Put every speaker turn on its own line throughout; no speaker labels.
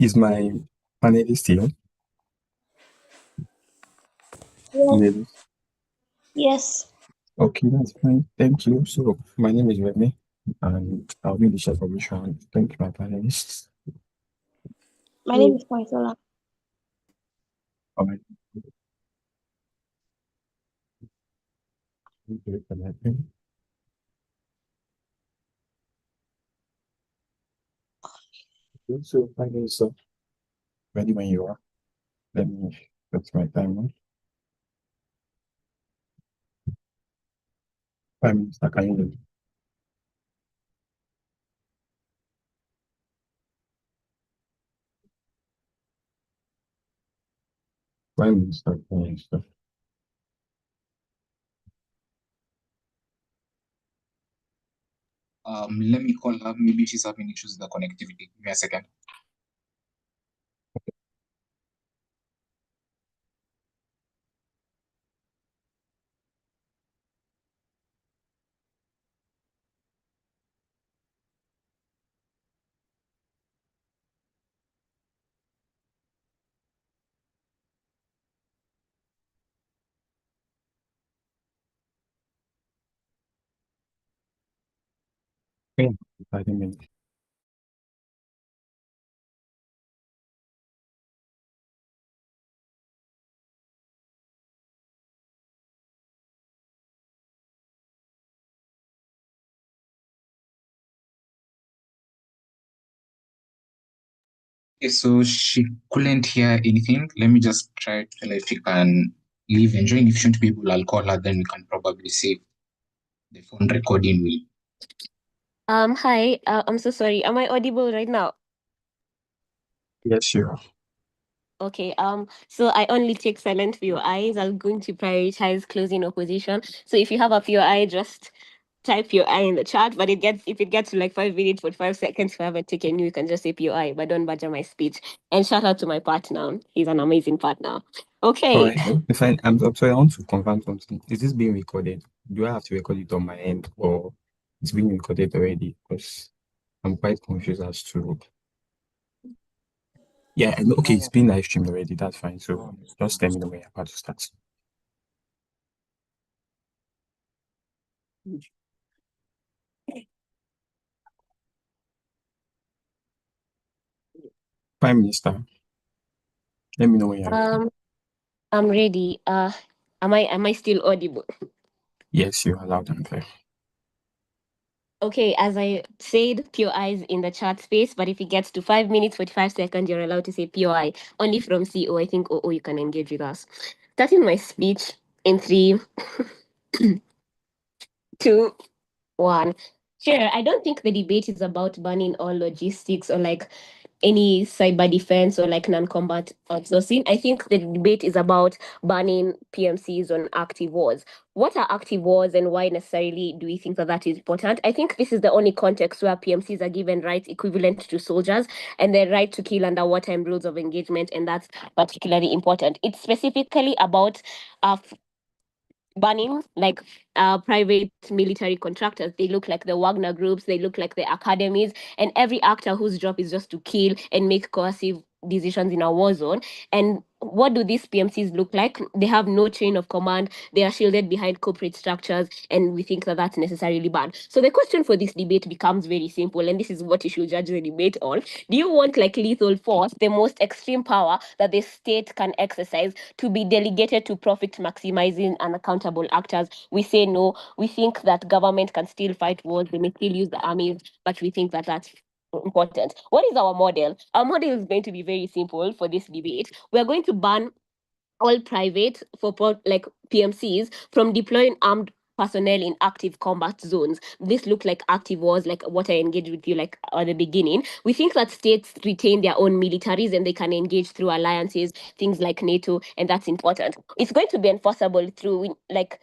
Is my panelist here? Panelist?
Yes.
Okay, that's fine. Thank you. So my name is Remmy, and I'll be the chef of this round. Thank you, my panelists.
My name is Kanyinsola.
All right. So, panelists, ready when you are. Let me put my timer. Prime Minister, can you hear me? Prime Minister, Prime Minister.
Let me call her. Maybe she's having issues with the connectivity. Give me a second.
Okay, 30 minutes.
Okay, so she couldn't hear anything. Let me just try to tell her if she can leave and join. If she shouldn't be able, I'll call her. Then we can probably save the phone recording.
Hi. I'm so sorry. Am I audible right now?
Yes, sure.
Okay. So I only take silent POIs. I'm going to prioritize closing opposition. So if you have a POI, just type your I in the chat. But if it gets to like 5 minutes, 45 seconds, if I haven't taken you can just say POI, but don't badger my speech. And shout out to my partner. He's an amazing partner. Okay.
All right. Fine. I'm sorry, I want to confirm something. Is this being recorded? Do I have to record it on my end, or it's being recorded already? Because I'm quite confused as to. Yeah, okay, it's been live streamed already. That's fine. So just let me know when you're about to start. Prime Minister, let me know when you're ready.
I'm ready. Am I still audible?
Yes, you are loud and clear.
Okay, as I said, POIs in the chat space, but if it gets to 5 minutes, 45 seconds, you're allowed to say POI. Only from CO, I think OO, you can engage with us. Starting my speech in 3, 2, 1. Sure, I don't think the debate is about banning all logistics or like any cyber defense or like non-combat outsourcing. I think the debate is about banning PMCs on active wars. What are active wars and why necessarily do we think that is important? I think this is the only context where PMCs are given rights equivalent to soldiers and the right to kill under wartime rules of engagement, and that's particularly important. It's specifically about banning like private military contractors. They look like the Wagner groups, they look like the academies, and every actor whose job is just to kill and make coercive decisions in a war zone. And what do these PMCs look like? They have no chain of command. They are shielded behind corporate structures, and we think that that's necessarily bad. So the question for this debate becomes very simple, and this is what you should judge the debate on. Do you want like lethal force, the most extreme power that the state can exercise, to be delegated to profit maximizing and accountable actors? We say no. We think that government can still fight wars. They may still use the armies, but we think that that's important. What is our model? Our model is going to be very simple for this debate. We're going to ban all private like PMCs from deploying armed personnel in active combat zones. This look like active wars, like what I engaged with you like at the beginning. We think that states retain their own militaries and they can engage through alliances, things like NATO, and that's important. It's going to be enforceable through like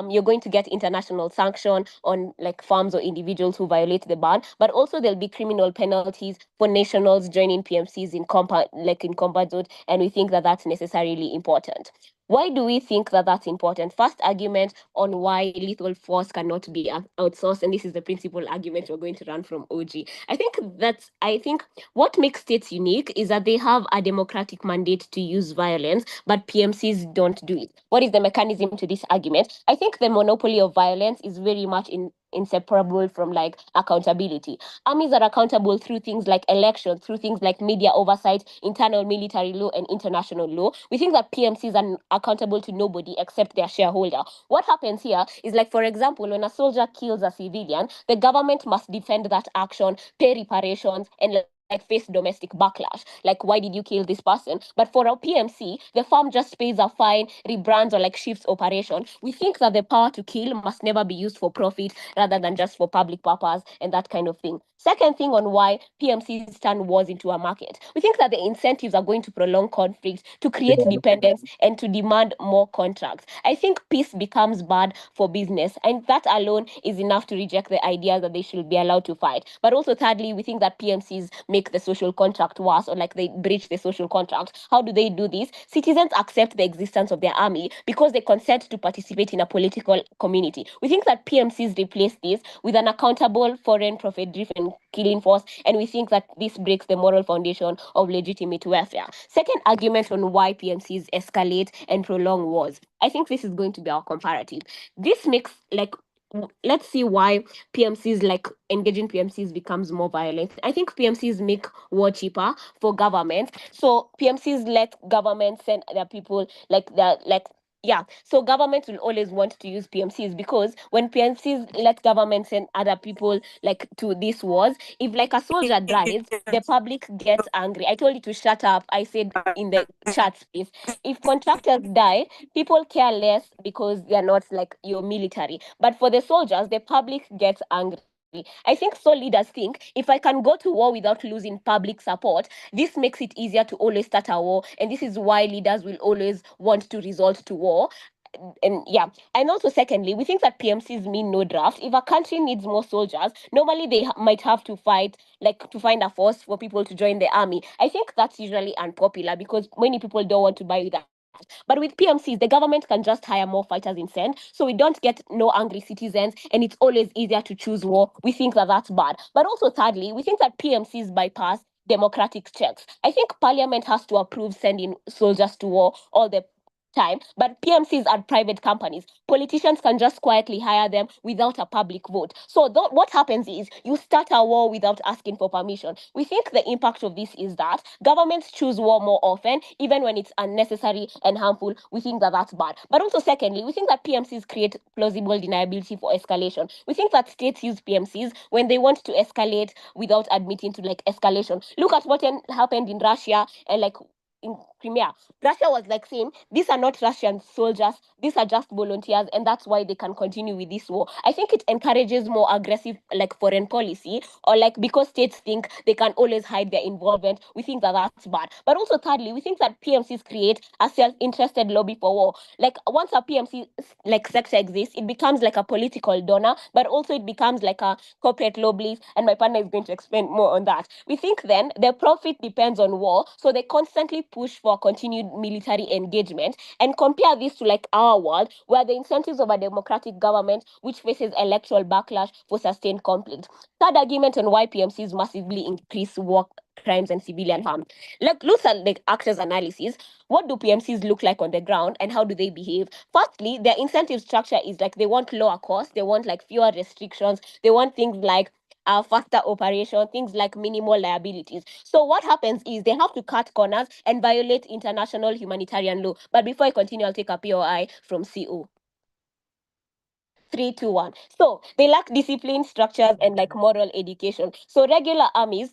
you're going to get international sanction on like firms or individuals who violate the ban, but also there'll be criminal penalties for nationals joining PMCs in combat zones, and we think that that's necessarily important. Why do we think that that's important? First argument on why lethal force cannot be outsourced, and this is the principal argument we're going to run from OG. I think what makes states unique is that they have a democratic mandate to use violence, but PMCs don't do it. What is the mechanism to this argument? I think the monopoly of violence is very much inseparable from like accountability. Armies are accountable through things like elections, through things like media oversight, internal military law, and international law. We think that PMCs are accountable to nobody except their shareholder. What happens here is, like, for example, when a soldier kills a civilian, the government must defend that action, pay reparations, and like face domestic backlash. Like, why did you kill this person? But for our PMC, the firm just pays a fine, rebrands, or like shifts operation. We think that the power to kill must never be used for profit rather than just for public purpose and that kind of thing. Second thing on why PMCs turn wars into a market. We think that the incentives are going to prolong conflict, to create dependence, and to demand more contracts. I think peace becomes bad for business, and that alone is enough to reject the idea that they should be allowed to fight. But also, thirdly, we think that PMCs make the social contract worse, or like they breach the social contract. How do they do this? Citizens accept the existence of their army because they consent to participate in a political community. We think that PMCs replace this with an accountable, foreign profit-driven killing force, and we think that this breaks the moral foundation of legitimate welfare. Second argument on why PMCs escalate and prolong wars. I think this is going to be our comparative. This makes, like, let's see why PMCs, like engaging PMCs, becomes more violent. I think PMCs make war cheaper for governments. So PMCs let governments send their people, like, that, like, yeah, so governments will always want to use PMCs, because when PMCs let governments and other people like to these wars, if like a soldier dies, the public gets angry. I told you to shut up. I said in the chat space. If contractors die, people care less because they're not like your military. But for the soldiers, the public gets angry. I think so leaders think, if I can go to war without losing public support, this makes it easier to always start a war. And this is why leaders will always want to resort to war. And yeah, and also secondly, we think that PMCs mean no draft. If a country needs more soldiers, normally they might have to fight, like to find a force for people to join the army. I think that's usually unpopular because many people don't want to buy that. But with PMCs, the government can just hire more fighters in send, so we don't get no angry citizens, and it's always easier to choose war. We think that that's bad. But also, thirdly, we think that PMCs bypass democratic checks. I think Parliament has to approve sending soldiers to war all the time, but PMCs are private companies. Politicians can just quietly hire them without a public vote. So what happens is you start a war without asking for permission. We think the impact of this is that governments choose war more often, even when it's unnecessary and harmful. We think that that's bad. But also, secondly, we think that PMCs create plausible deniability for escalation. We think that states use PMCs when they want to escalate without admitting to like escalation. Look at what happened in Russia and like in Crimea. Russia was like saying, these are not Russian soldiers, these are just volunteers, and that's why they can continue with this war. I think it encourages more aggressive like foreign policy, or like because states think they can always hide their involvement. We think that that's bad. But also, thirdly, we think that PMCs create a self-interested lobby for war. Like once a PMC like sector exists, it becomes like a political donor, but also it becomes like a corporate lobby. And my partner is going to explain more on that. We think then the profit depends on war, so they constantly push for continued military engagement. And compare this to like our world, where the incentives of a democratic government which faces electoral backlash for sustained conflict. Third argument on why PMCs massively increase war crimes and civilian harm. Look at the actors' analysis. What do PMCs look like on the ground, and how do they behave? Firstly, their incentive structure is like they want lower costs, they want like fewer restrictions, they want things like faster operation, things like minimal liabilities. So what happens is they have to cut corners and violate international humanitarian law. But before I continue, I'll take a POI from CO. 3, 2, 1. So they lack discipline, structures, and like moral education. So regular armies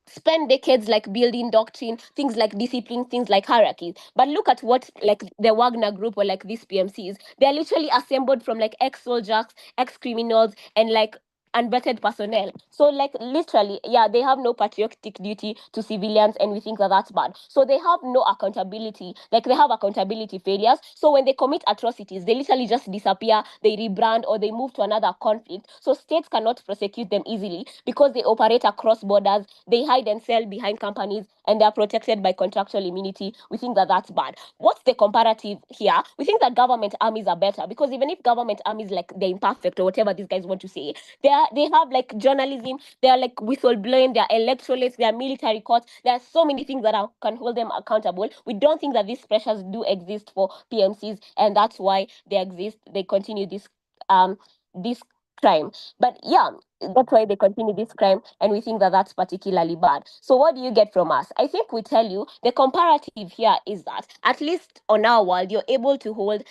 spend decades like building doctrine, things like discipline, things like hierarchies. But look at what like the Wagner group or like these PMCs, they're literally assembled from like ex-soldiers, ex-criminals, and like unvetted personnel. So like literally, yeah, they have no patriotic duty to civilians, and we think that that's bad. So they have no accountability. Like they have accountability failures. So when they commit atrocities, they literally just disappear, they rebrand, or they move to another conflict. So states cannot prosecute them easily because they operate across borders, they hide and sell behind companies, and they're protected by contractual immunity. We think that that's bad. What's the comparative here? We think that government armies are better because even if government armies, like they're imperfect or whatever these guys want to say, they have like journalism, they are like whistleblowing, they are electorates, they are military courts. There are so many things that can hold them accountable. We don't think that these pressures do exist for PMCs, and that's why they exist. They continue this crime. But yeah, that's why they continue this crime, and we think that that's particularly bad. So what do you get from us? I think we tell you the comparative here is that at least on our world, you're able to hold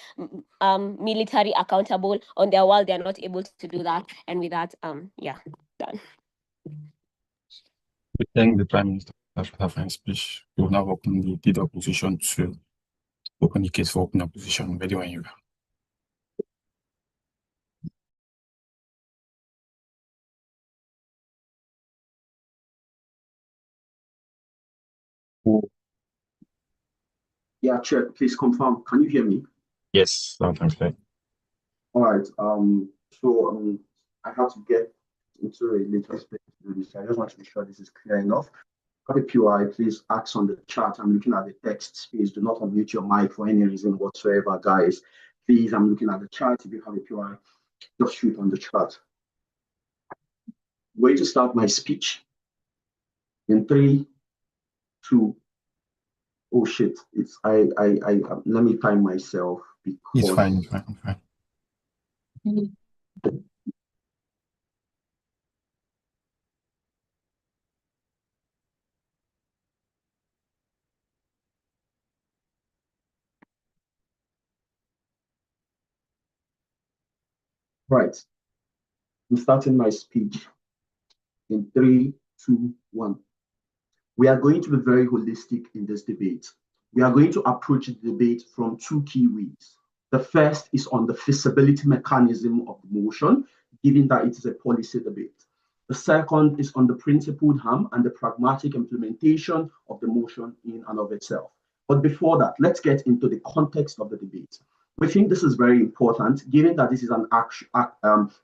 military accountable. On their world, they're not able to do that. And with that, yeah, done.
We thank the Prime Minister for her fine speech. We will now open the leader opposition to open the case for open opposition. Ready when you are.
Yeah, Chair, please confirm. Can you hear me?
Yes, loud and clear.
All right. So I have to get into a little space to do this. I just want to be sure this is clear enough. Got a POI, please ask on the chat. I'm looking at the text space. Do not unmute your mic for any reason whatsoever, guys. Please, I'm looking at the chat. If you have a POI, just shoot on the chat. Going to start my speech in 3, 2. Oh shit! It's I. Let me time myself because
It's fine. It's fine. It's fine.
Right. I'm starting my speech in 3, 2, 1. We are going to be very holistic in this debate. We are going to approach the debate from 2 key ways. The first is on the feasibility mechanism of the motion, given that it is a policy debate. The second is on the principled harm and the pragmatic implementation of the motion in and of itself. But before that, let's get into the context of the debate. We think this is very important, given that this is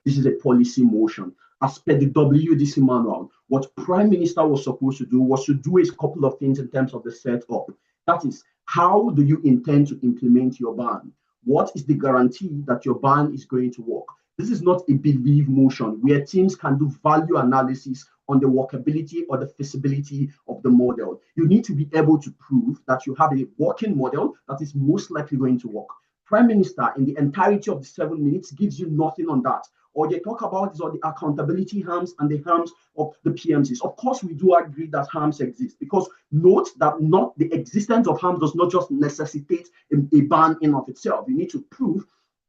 this is a policy motion. As per the WDC manual, what Prime Minister was supposed to do a couple of things in terms of the setup. That is, how do you intend to implement your ban? What is the guarantee that your ban is going to work? This is not a belief motion where teams can do value analysis on the workability or the feasibility of the model. You need to be able to prove that you have a working model that is most likely going to work. Prime Minister, in the entirety of the 7 minutes, gives you nothing on that. All they talk about is all the accountability harms and the harms of the PMCs. Of course, we do agree that harms exist, because note that not the existence of harms does not just necessitate a ban in of itself. You need to prove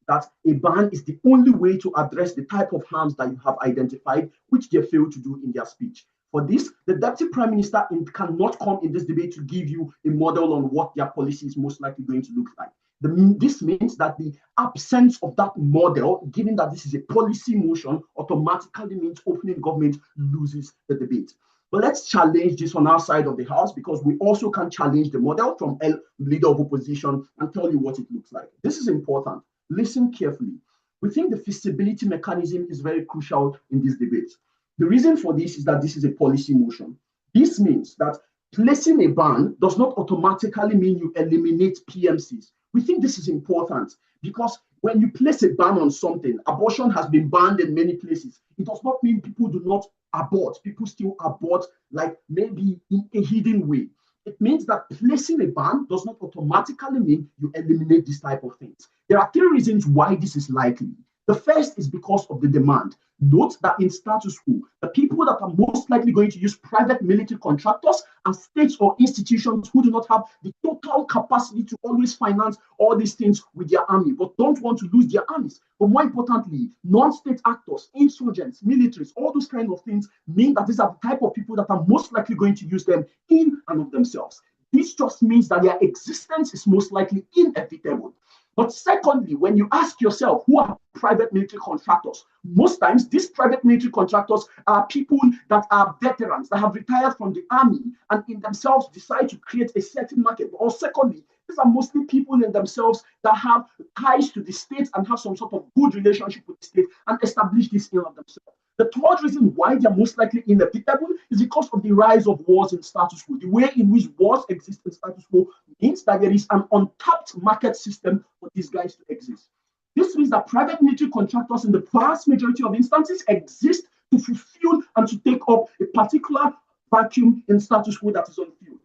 that a ban is the only way to address the type of harms that you have identified, which they failed to do in their speech. For this, the Deputy Prime Minister cannot come in this debate to give you a model on what their policy is most likely going to look like. This means that the absence of that model, given that this is a policy motion, automatically means opening government loses the debate. But let's challenge this on our side of the house, because we also can challenge the model from leader of opposition and tell you what it looks like. This is important. Listen carefully. We think the feasibility mechanism is very crucial in this debate. The reason for this is that this is a policy motion. This means that placing a ban does not automatically mean you eliminate PMCs. We think this is important because when you place a ban on something, abortion has been banned in many places. It does not mean people do not abort. People still abort, like maybe in a hidden way. It means that placing a ban does not automatically mean you eliminate this type of things. There are 3 reasons why this is likely. The first is because of the demand. Note that in status quo, the people that are most likely going to use private military contractors and states or institutions who do not have the total capacity to always finance all these things with their army, but don't want to lose their armies. But more importantly, non-state actors, insurgents, militaries, all those kind of things mean that these are the type of people that are most likely going to use them in and of themselves. This just means that their existence is most likely inevitable. But secondly, when you ask yourself, who are private military contractors? Most times, these private military contractors are people that are veterans, that have retired from the army and in themselves decide to create a certain market. Or secondly, these are mostly people in themselves that have ties to the state and have some sort of good relationship with the state and establish this in of themselves. The third reason why they're most likely inevitable is because of the rise of wars in status quo. The way in which wars exist in status quo means that there is an untapped market system for these guys to exist. This means that private military contractors in the vast majority of instances exist to fulfill and to take up a particular vacuum in status quo that is unfilled.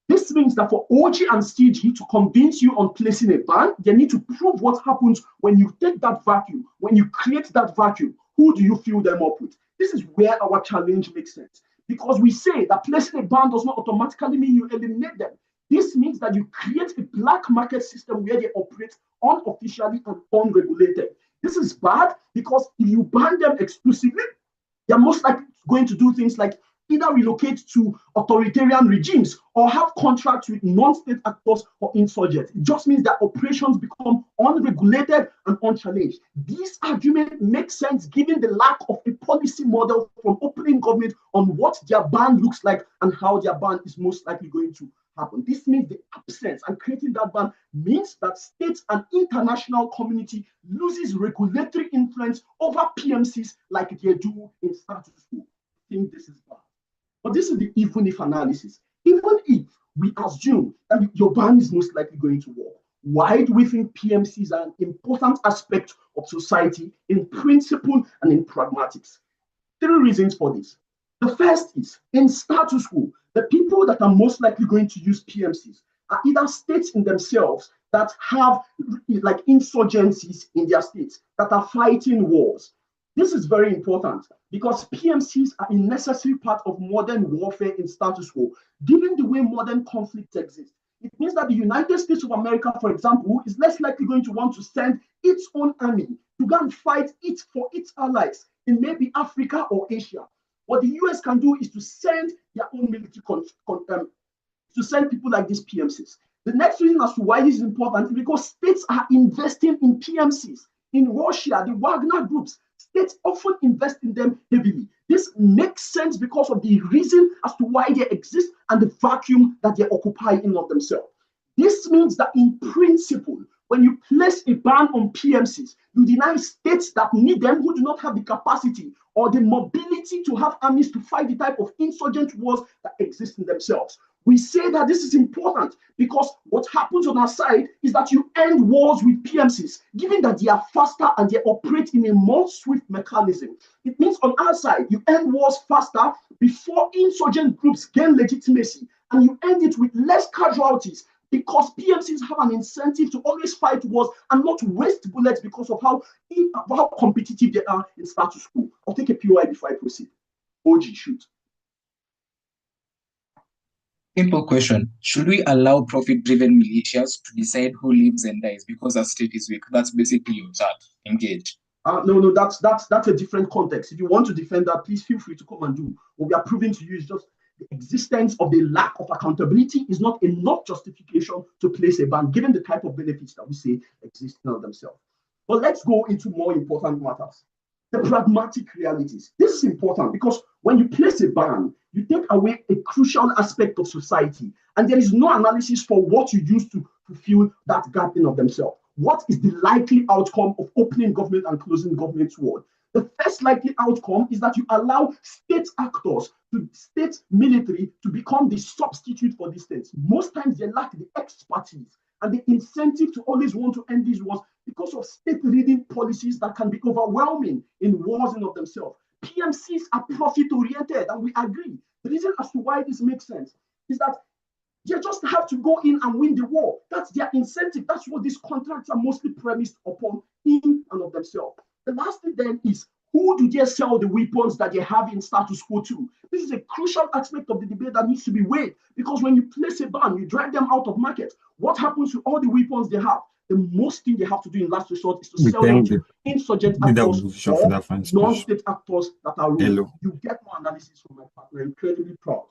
This means that for OG and CG to convince you on placing a ban, they need to prove what happens when you take that vacuum, when you create that vacuum. Who do you fill them up with? This is where our challenge makes sense. Because we say that placing a ban does not automatically mean you eliminate them. This means that you create a black market system where they operate unofficially and unregulated. This is bad because if you ban them exclusively, they're most likely going to do things like either relocate to authoritarian regimes or have contracts with non-state actors or insurgents. It just means that operations become unregulated and unchallenged. This argument makes sense given the lack of a policy model from opening government on what their ban looks like and how their ban is most likely going to happen. This means the absence and creating that ban means that states and international community loses regulatory influence over PMCs like they do in status quo. I think this is bad. But this is the even if analysis. Even if we assume that your ban is most likely going to work, why do we think PMCs are an important aspect of society in principle and in pragmatics? 3 reasons for this. The first is, in status quo, the people that are most likely going to use PMCs are either states in themselves that have like insurgencies in their states, that are fighting wars. This is very important because PMCs are a necessary part of modern warfare in status quo, given the way modern conflicts exist. It means that the United States of America, for example, is less likely going to want to send its own army to go and fight it for its allies in maybe Africa or Asia. What the US can do is to send their own military to send people like these PMCs. The next reason as to why this is important is because states are investing in PMCs. In Russia, the Wagner groups, states often invest in them heavily. This makes sense because of the reason as to why they exist and the vacuum that they occupy in of themselves. This means that in principle, when you place a ban on PMCs, you deny states that need them who do not have the capacity or the mobility to have armies to fight the type of insurgent wars that exist in themselves. We say that this is important because what happens on our side is that you end wars with PMCs, given that they are faster and they operate in a more swift mechanism. It means on our side, you end wars faster before insurgent groups gain legitimacy, and you end it with less casualties because PMCs have an incentive to always fight wars and not waste bullets because of how competitive they are in status quo. I'll take a POI before I proceed. OG, shoot.
Simple question. Should we allow profit-driven militias to decide who lives and dies because our state is weak? That's basically your chat. Engage.
No, that's a different context. If you want to defend that, please feel free to come and do. What we are proving to you is just the existence of the lack of accountability is not enough justification to place a ban, given the type of benefits that we say exist in themselves. But let's go into more important matters. The pragmatic realities. This is important because when you place a ban, you take away a crucial aspect of society, and there is no analysis for what you use to fulfill that gap in of themselves. What is the likely outcome of opening government and closing government ward? The first likely outcome is that you allow state actors, state military, to become the substitute for the states. Most times they lack the expertise and the incentive to always want to end these wars because of state-leading policies that can be overwhelming in wars in of themselves. PMCs are profit-oriented, and we agree. The reason as to why this makes sense is that they just have to go in and win the war. That's their incentive. That's what these contracts are mostly premised upon in and of themselves. The last thing then is, who do they sell the weapons that they have in status quo to? This is a crucial aspect of the debate that needs to be weighed, because when you place a ban, you drive them out of market. What happens to all the weapons they have? The most thing they have to do in last resort is to sell them to insurgent actors or non-state actors that are ruling. You get more analysis from my partner. Incredibly proud.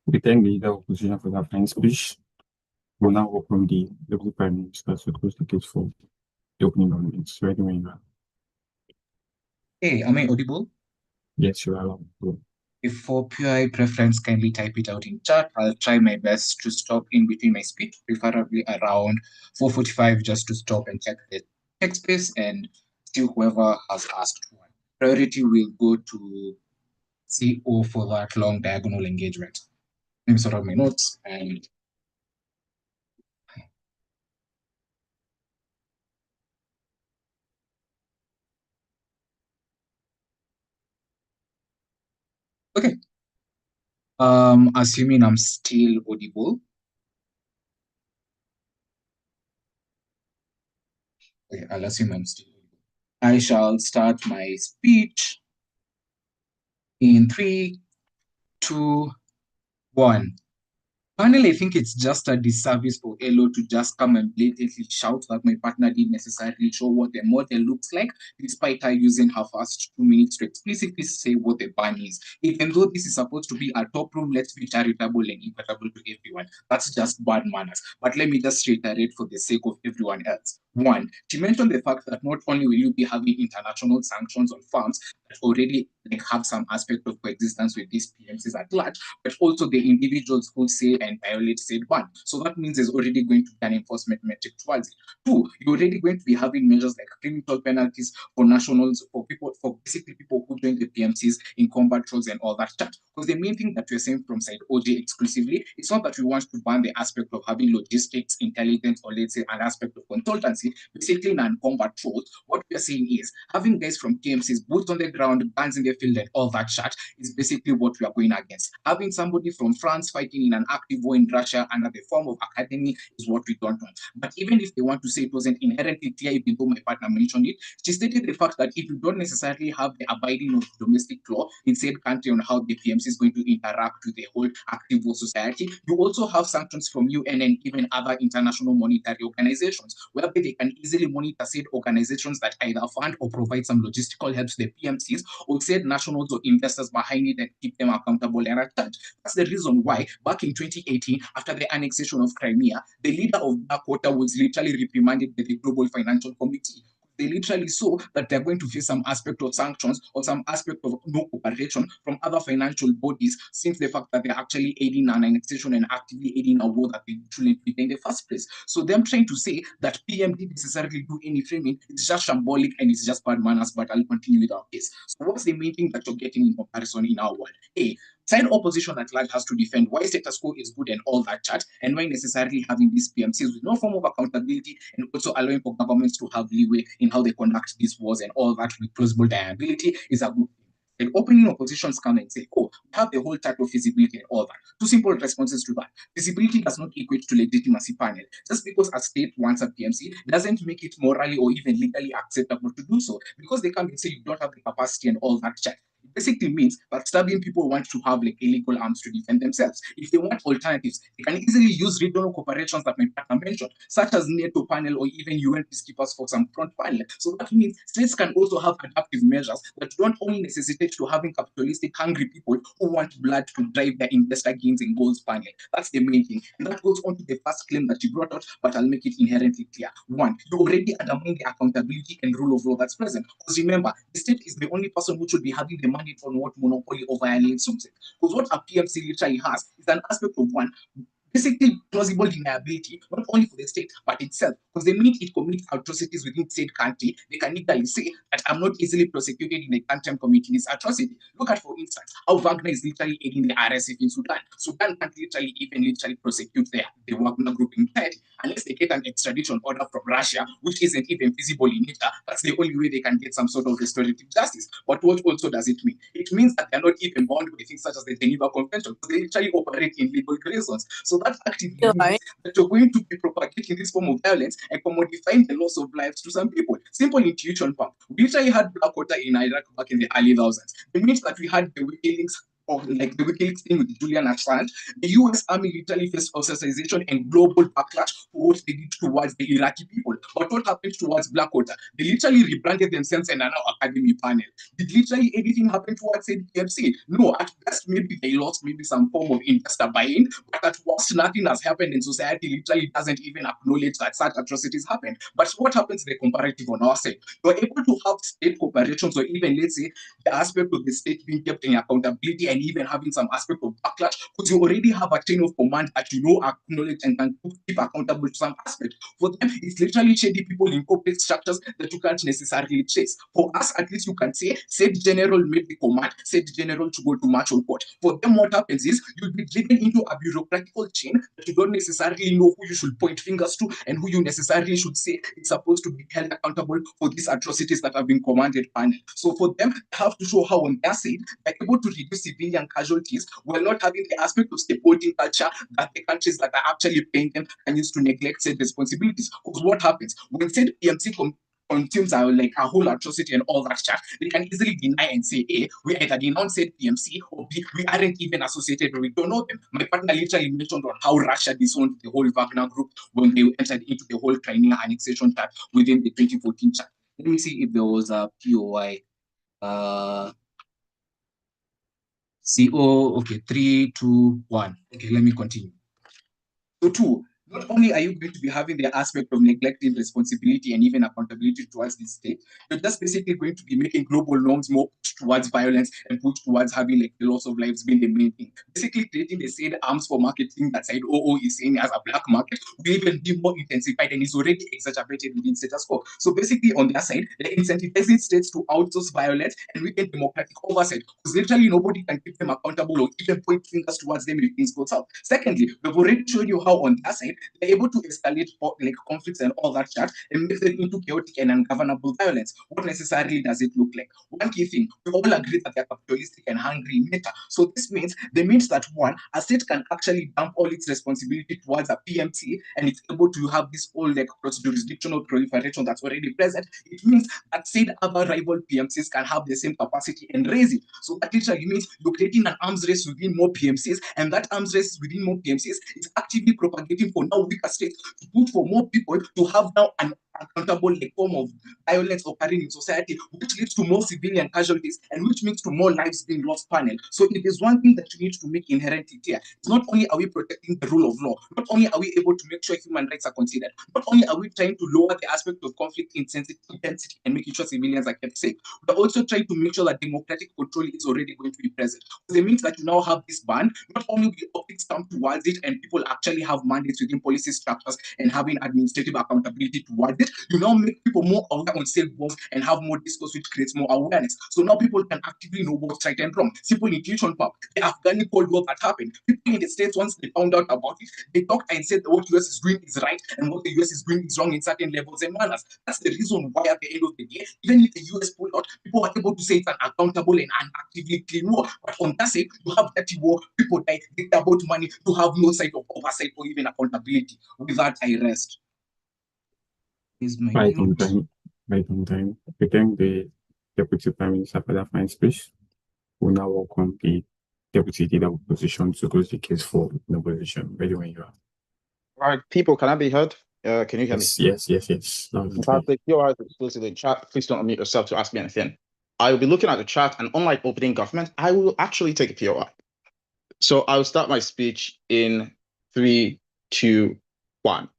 We thank the leader of opposition for that fine speech. We'll now welcome the Deputy Prime Minister to close the case for the opening arguments. Ready when you are.
Hey, am I audible?
Yes, you are allowed. Go.
If for PI preference, kindly type it out in chat. I'll try my best to stop in between my speech, preferably around 4:45, just to stop and check the text space and see whoever has asked one. Priority will go to CO for that long diagonal engagement. Let me sort out my notes and okay. Assuming I'm still audible. Okay, I'll assume I'm still audible. I shall start my speech in 3, 2, 1. Finally, I think it's just a disservice for Elo to just come and blatantly shout that my partner didn't necessarily show what the model looks like, despite her using her first 2 minutes to explicitly say what the ban is. Even though this is supposed to be a top room, let's be charitable and equitable to everyone. That's just bad manners. But let me just reiterate for the sake of everyone else. 1, she mentioned the fact that not only will you be having international sanctions on farms that already have some aspect of coexistence with these PMCs at large, but also the individuals who say and violate said ban. So that means there's already going to be an enforcement metric towards it. 2, you're already going to be having measures like criminal penalties for nationals, for basically people who join the PMCs in combat roles and all that chat. Because the main thing that we're saying from side OJ exclusively, it's not that we want to ban the aspect of having logistics, intelligence, or let's say an aspect of consultancy, basically non-combat roles. What we're saying is having guys from PMCs, boots on the ground, guns in the field, and all that chat is basically what we are going against. Having somebody from France fighting in an active war in Russia under the form of academy is what we don't want. But even if they want to say it wasn't inherently clear, even though my partner mentioned it, she stated the fact that if you don't necessarily have the abiding of domestic law in said country on how the PMC is going to interact with the whole active war society, you also have sanctions from UN and even other international monetary organizations, whereby they can easily monitor said organizations that either fund or provide some logistical help to the PMCs, or said nationals or investors behind it and keep them accountable and attached. That's the reason why back in 2018, after the annexation of Crimea, the leader of Blackwater was literally reprimanded by the Global Financial Committee. They literally saw that they're going to face some aspect of sanctions or some aspect of no cooperation from other financial bodies, since the fact that they're actually aiding an annexation and actively aiding a war that they literally did in the first place. So them trying to say that PM didn't necessarily do any framing, it's just shambolic and it's just bad manners, but I'll continue with our case. So what's the main thing that you're getting in comparison in our world? A, side opposition at large has to defend why status quo is good and all that chat, and why necessarily having these PMCs with no form of accountability and also allowing for governments to have leeway in how they conduct these wars and all that with plausible deniability is a good thing. And opening oppositions come and say, oh, we have the whole type of feasibility and all that. 2 simple responses to that. Feasibility does not equate to legitimacy panel. Just because a state wants a PMC doesn't make it morally or even legally acceptable to do so, because they come and say you don't have the capacity and all that chat. It basically means that stabbing people want to have like illegal arms to defend themselves. If they want alternatives, they can easily use regional cooperations that my partner mentioned, such as NATO panel or even UN peacekeepers for some front panel. So that means states can also have adaptive measures that don't only necessitate to having capitalistic, hungry people who want blood to drive their investor gains and goals panel. That's the main thing. And that goes on to the first claim that you brought out, but I'll make it inherently clear. 1, you already undermine the accountability and rule of law that's present. Because remember, the state is the only person who should be having the mandate on what monopoly over alien something. Because what a PMC literally has is an aspect of 1, basically plausible deniability, not only for the state, but itself. Because the minute it commits atrocities within said country, they can legally say that I'm not easily prosecuted in a country I'm committing this atrocity. Look at, for instance, how Wagner is literally aiding the RSF in Sudan. Sudan can't literally prosecute the Wagner group entirety unless they get an extradition order from Russia, which isn't even feasible in nature. That's the only way they can get some sort of restorative justice. But what also does it mean? It means that they're not even bound by things such as the Geneva Convention, because they literally operate in legal reasons. So that actively means that you're going to be propagating this form of violence and commodifying the loss of lives to some people. Simple intuition pump. We literally had Blackwater in Iraq back in the early thousands. It means that we had the WikiLeaks or like the WikiLeaks thing with Julian Assange, the US Army literally faced ostracization and global backlash for what they did towards the Iraqi people. But what happened towards Blackwater? They literally rebranded themselves and are now Academy panel. Did literally anything happen towards PMC? No, at best maybe they lost maybe some form of investor buy-in, but at worst nothing has happened, and society literally doesn't even acknowledge that such atrocities happened. But what happens in the comparative on our side? You're able to have state corporations, or even let's say the aspect of the state being kept in accountability and even having some aspect of backlash, because you already have a chain of command that you know acknowledge and can keep accountable to some aspect. For them, it's literally shady people in corporate structures that you can't necessarily trace. For us, at least you can say, said general made the command, said general to go to march on court. For them, what happens is you'll be driven into a bureaucratical chain that you don't necessarily know who you should point fingers to and who you necessarily should say is supposed to be held accountable for these atrocities that have been commanded panel. So for them, they have to show how on their side they're able to reduce civilian casualties while not having the aspect of stakeholding culture that the countries that are actually paying them can use to neglect said responsibilities. Because what happens when said PMC consumes are like a whole atrocity and all that chat, they can easily deny and say, A, we either denounce said PMC, or B, we aren't even associated or we don't know them. My partner literally mentioned on how Russia disowned the whole Wagner group when they entered into the whole Crimea annexation chat within the 2014 chat. Let me see if there was a POI. CO, okay, 3, 2, 1. Okay, let me continue. So 2, not only are you going to be having the aspect of neglecting responsibility and even accountability towards the state, you're just basically going to be making global norms more pushed towards violence and pushed towards having like the loss of lives being the main thing. Basically creating the same arms for marketing that side OO is saying as a black market will even be more intensified and is already exacerbated within status quo. So basically on their side, they're incentivizing states to outsource violence and weaken democratic oversight, because literally nobody can keep them accountable or even point fingers towards them if things go south. Secondly, we've already shown you how on their side, they're able to escalate like conflicts and all that chat and make them into chaotic and ungovernable violence. What necessarily does it look like? One key thing, we all agree that they're capitalistic and hungry in nature. So this means that one, a state can actually dump all its responsibility towards a PMT and it's able to have this whole like cross-jurisdictional proliferation that's already present. It means that said other rival PMCs can have the same capacity and raise it. So that literally means you're creating an arms race within more PMCs, and that arms race within more PMCs is actively propagating for now weaker states to put for more people to have now an accountable like, form of violence occurring in society, which leads to more civilian casualties and which means to more lives being lost panel. So it is one thing that you need to make inherently clear. It's not only are we protecting the rule of law, not only are we able to make sure human rights are considered, not only are we trying to lower the aspect of conflict intensity and making sure civilians are kept safe, we're also trying to make sure that democratic control is already going to be present. Because it means that you now have this ban, not only will optics come towards it and people actually have mandates within policy structures and having administrative accountability towards it, you now make people more aware on self-worth and have more discourse, which creates more awareness. So now people can actively know what's right and wrong. Simple intuition power. The Afghani Cold War that happened. People in the States, once they found out about it, they talked and said that what US is doing is right and what the US is doing is wrong in certain levels and manners. That's the reason why at the end of the day, even if the US pulled out, people are able to say it's an accountable and an actively clean war. But on that side, you have dirty war, people die, they about money, to have no side of oversight or even accountability. With that, I rest. Is my
Right on time. Right on time. We thank the Deputy Prime Minister for that fine speech. We'll now welcome the Deputy Leader of Opposition to close the case for the opposition. Ready when you are.
All right, people, can I be heard? Can you hear me?
Yes.
Fantastic. You're right, exclusively in chat. Please don't unmute yourself to ask me anything. I will be looking at the chat, and unlike opening government, I will actually take a POI. So I'll start my speech in 3, 2, 1.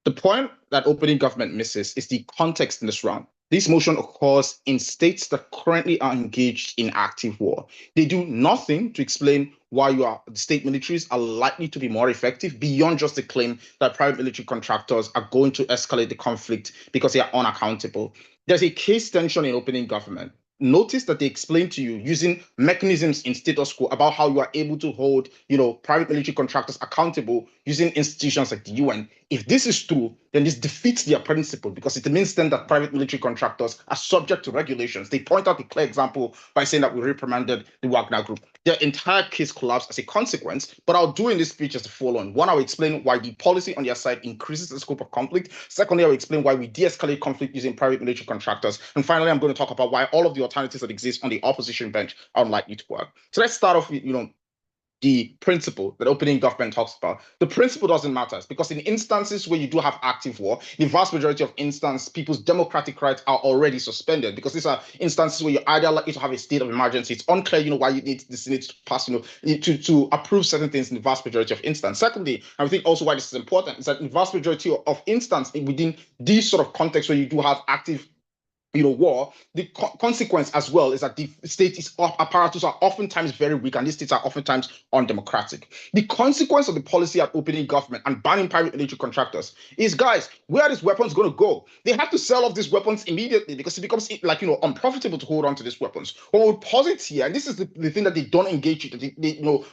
The point that opening government misses is the context in this round. This motion occurs in states that currently are engaged in active war. They do nothing to explain why the state militaries are likely to be more effective beyond just the claim that private military contractors are going to escalate the conflict because they are unaccountable. There's a case tension in opening government. Notice that they explain to you using mechanisms in status quo about how you are able to hold, private military contractors accountable using institutions like the UN. If this is true, then this defeats their principle, because it means then that private military contractors are subject to regulations. They point out a clear example by saying that we reprimanded the Wagner group. their entire case collapsed as a consequence. But I'll do in this speech as the following. One, I'll explain why the policy on their side increases the scope of conflict. Secondly, I'll explain why we de-escalate conflict using private military contractors. And finally, I'm going to talk about why all of the alternatives that exist on the opposition bench are unlikely to work. So let's start off with, the principle that opening government talks about. The principle doesn't matter because in instances where you do have active war, the vast majority of instances, people's democratic rights are already suspended because these are instances where you're either likely to have a state of emergency. It's unclear, why you need the Senate to pass, to approve certain things in the vast majority of instances. Secondly, I think also why this is important is that in the vast majority of instances within these sort of contexts where you do have active war, the consequence as well is that the state apparatus are oftentimes very weak and these states are oftentimes undemocratic. The consequence of the policy at opening government and banning private military contractors is, guys, where are these weapons going to go? They have to sell off these weapons immediately because it becomes unprofitable to hold on to these weapons. What we posit here, and this is the thing that they don't engage with,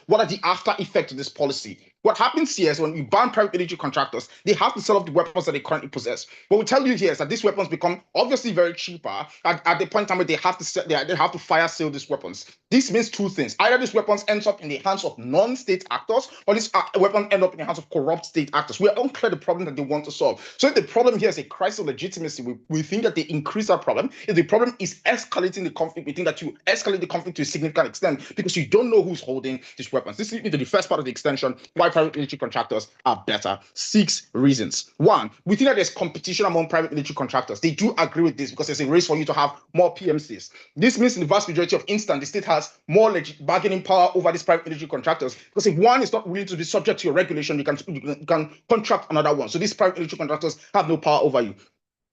what are the after effects of this policy? What happens here is when you ban private military contractors, they have to sell off the weapons that they currently possess. What we tell you here is that these weapons become obviously very cheaper at the point in time where they have to fire sale these weapons. This means two things. Either these weapons ends up in the hands of non-state actors, or these weapons end up in the hands of corrupt state actors. We are unclear the problem that they want to solve. So if the problem here is a crisis of legitimacy, we think that they increase that problem. If the problem is escalating the conflict, we think that you escalate the conflict to a significant extent because you don't know who's holding these weapons. This leads me to the first part of the extension, why private military contractors are better. 6 reasons. 1, we think that there's competition among private military contractors. They do agree with this because there's a race for you to have more PMCs. This means in the vast majority of instances, the state has more bargaining power over these private military contractors because if one is not willing to be subject to your regulation, you can contract another one. So these private military contractors have no power over you.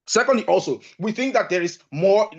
Secondly, also, we think that there is more,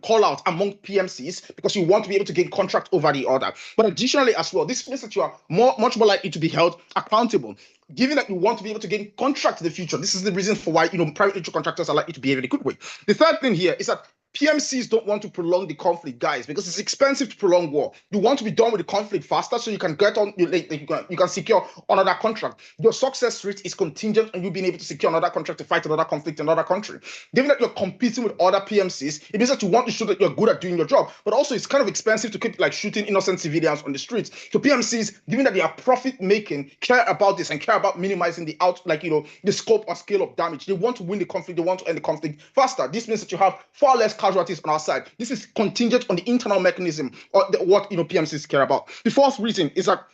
call out among PMCs because you want to be able to gain contract over the other. But additionally as well, this means that you are much more likely to be held accountable. Given that you want to be able to gain contract in the future, this is the reason for why, private military contractors are likely to behave in a good way. The third thing here is that PMCs don't want to prolong the conflict, guys, because it's expensive to prolong war. You want to be done with the conflict faster so you can get on, you can secure another contract. Your success rate is contingent on you being able to secure another contract to fight another conflict in another country. Given that you're competing with other PMCs, it means that you want to show that you're good at doing your job, but also it's kind of expensive to keep shooting innocent civilians on the streets. So PMCs, given that they are profit making, care about this and care about minimizing the the scope or scale of damage. They want to win the conflict. They want to end the conflict faster. This means that you have far less casualties on our side. This is contingent on the internal mechanism or what PMCs care about. The fourth reason is that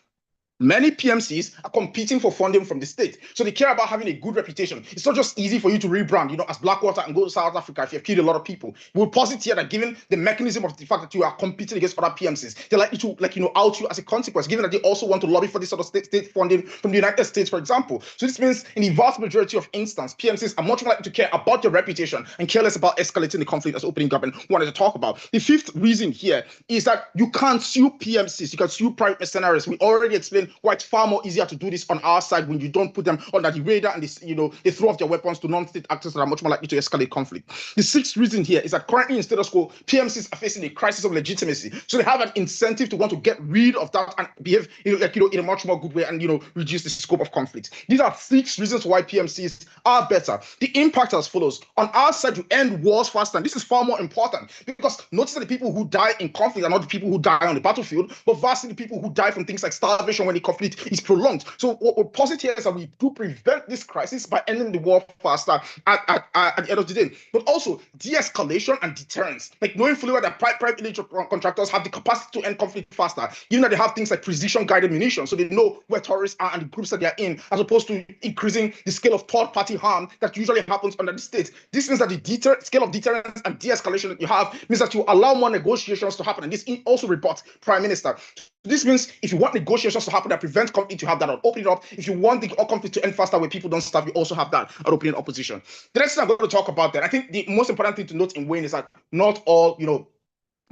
many PMCs are competing for funding from the state. So they care about having a good reputation. It's not just easy for you to rebrand, as Blackwater and go to South Africa if you've killed a lot of people. We'll posit here that given the mechanism of the fact that you are competing against other PMCs, they're likely to, out you as a consequence, given that they also want to lobby for this sort of state funding from the United States, for example. So this means in the vast majority of instances, PMCs are much more likely to care about their reputation and care less about escalating the conflict as opening government wanted to talk about. The fifth reason here is that you can't sue PMCs. You can sue private mercenaries. We already explained why it's far more easier to do this on our side when you don't put them under the radar and they throw off their weapons to non-state actors that are much more likely to escalate conflict. The sixth reason here is that currently in status quo, PMCs are facing a crisis of legitimacy. So they have an incentive to want to get rid of that and behave in a much more good way and reduce the scope of conflict. These are 6 reasons why PMCs are better. The impact as follows. On our side, you end wars faster. And this is far more important because notice that the people who die in conflict are not the people who die on the battlefield, but vastly the people who die from things like starvation when the conflict is prolonged. So what we're positive here is that we do prevent this crisis by ending the war faster at the end of the day. But also de-escalation and deterrence. Knowing fully well that private military contractors have the capacity to end conflict faster, given that they have things like precision-guided munitions, so they know where terrorists are and the groups that they are in, as opposed to increasing the scale of third-party harm that usually happens under the state. This means that the scale of deterrence and de-escalation that you have means that you allow more negotiations to happen, and this also reports Prime Minister. This means if you want negotiations to happen that prevent conflict, you have that on opening up. If you want the conflict to end faster where people don't starve, you also have that on opening opposition. The next thing I'm going to talk about then, I think the most important thing to note in Wayne is that not all,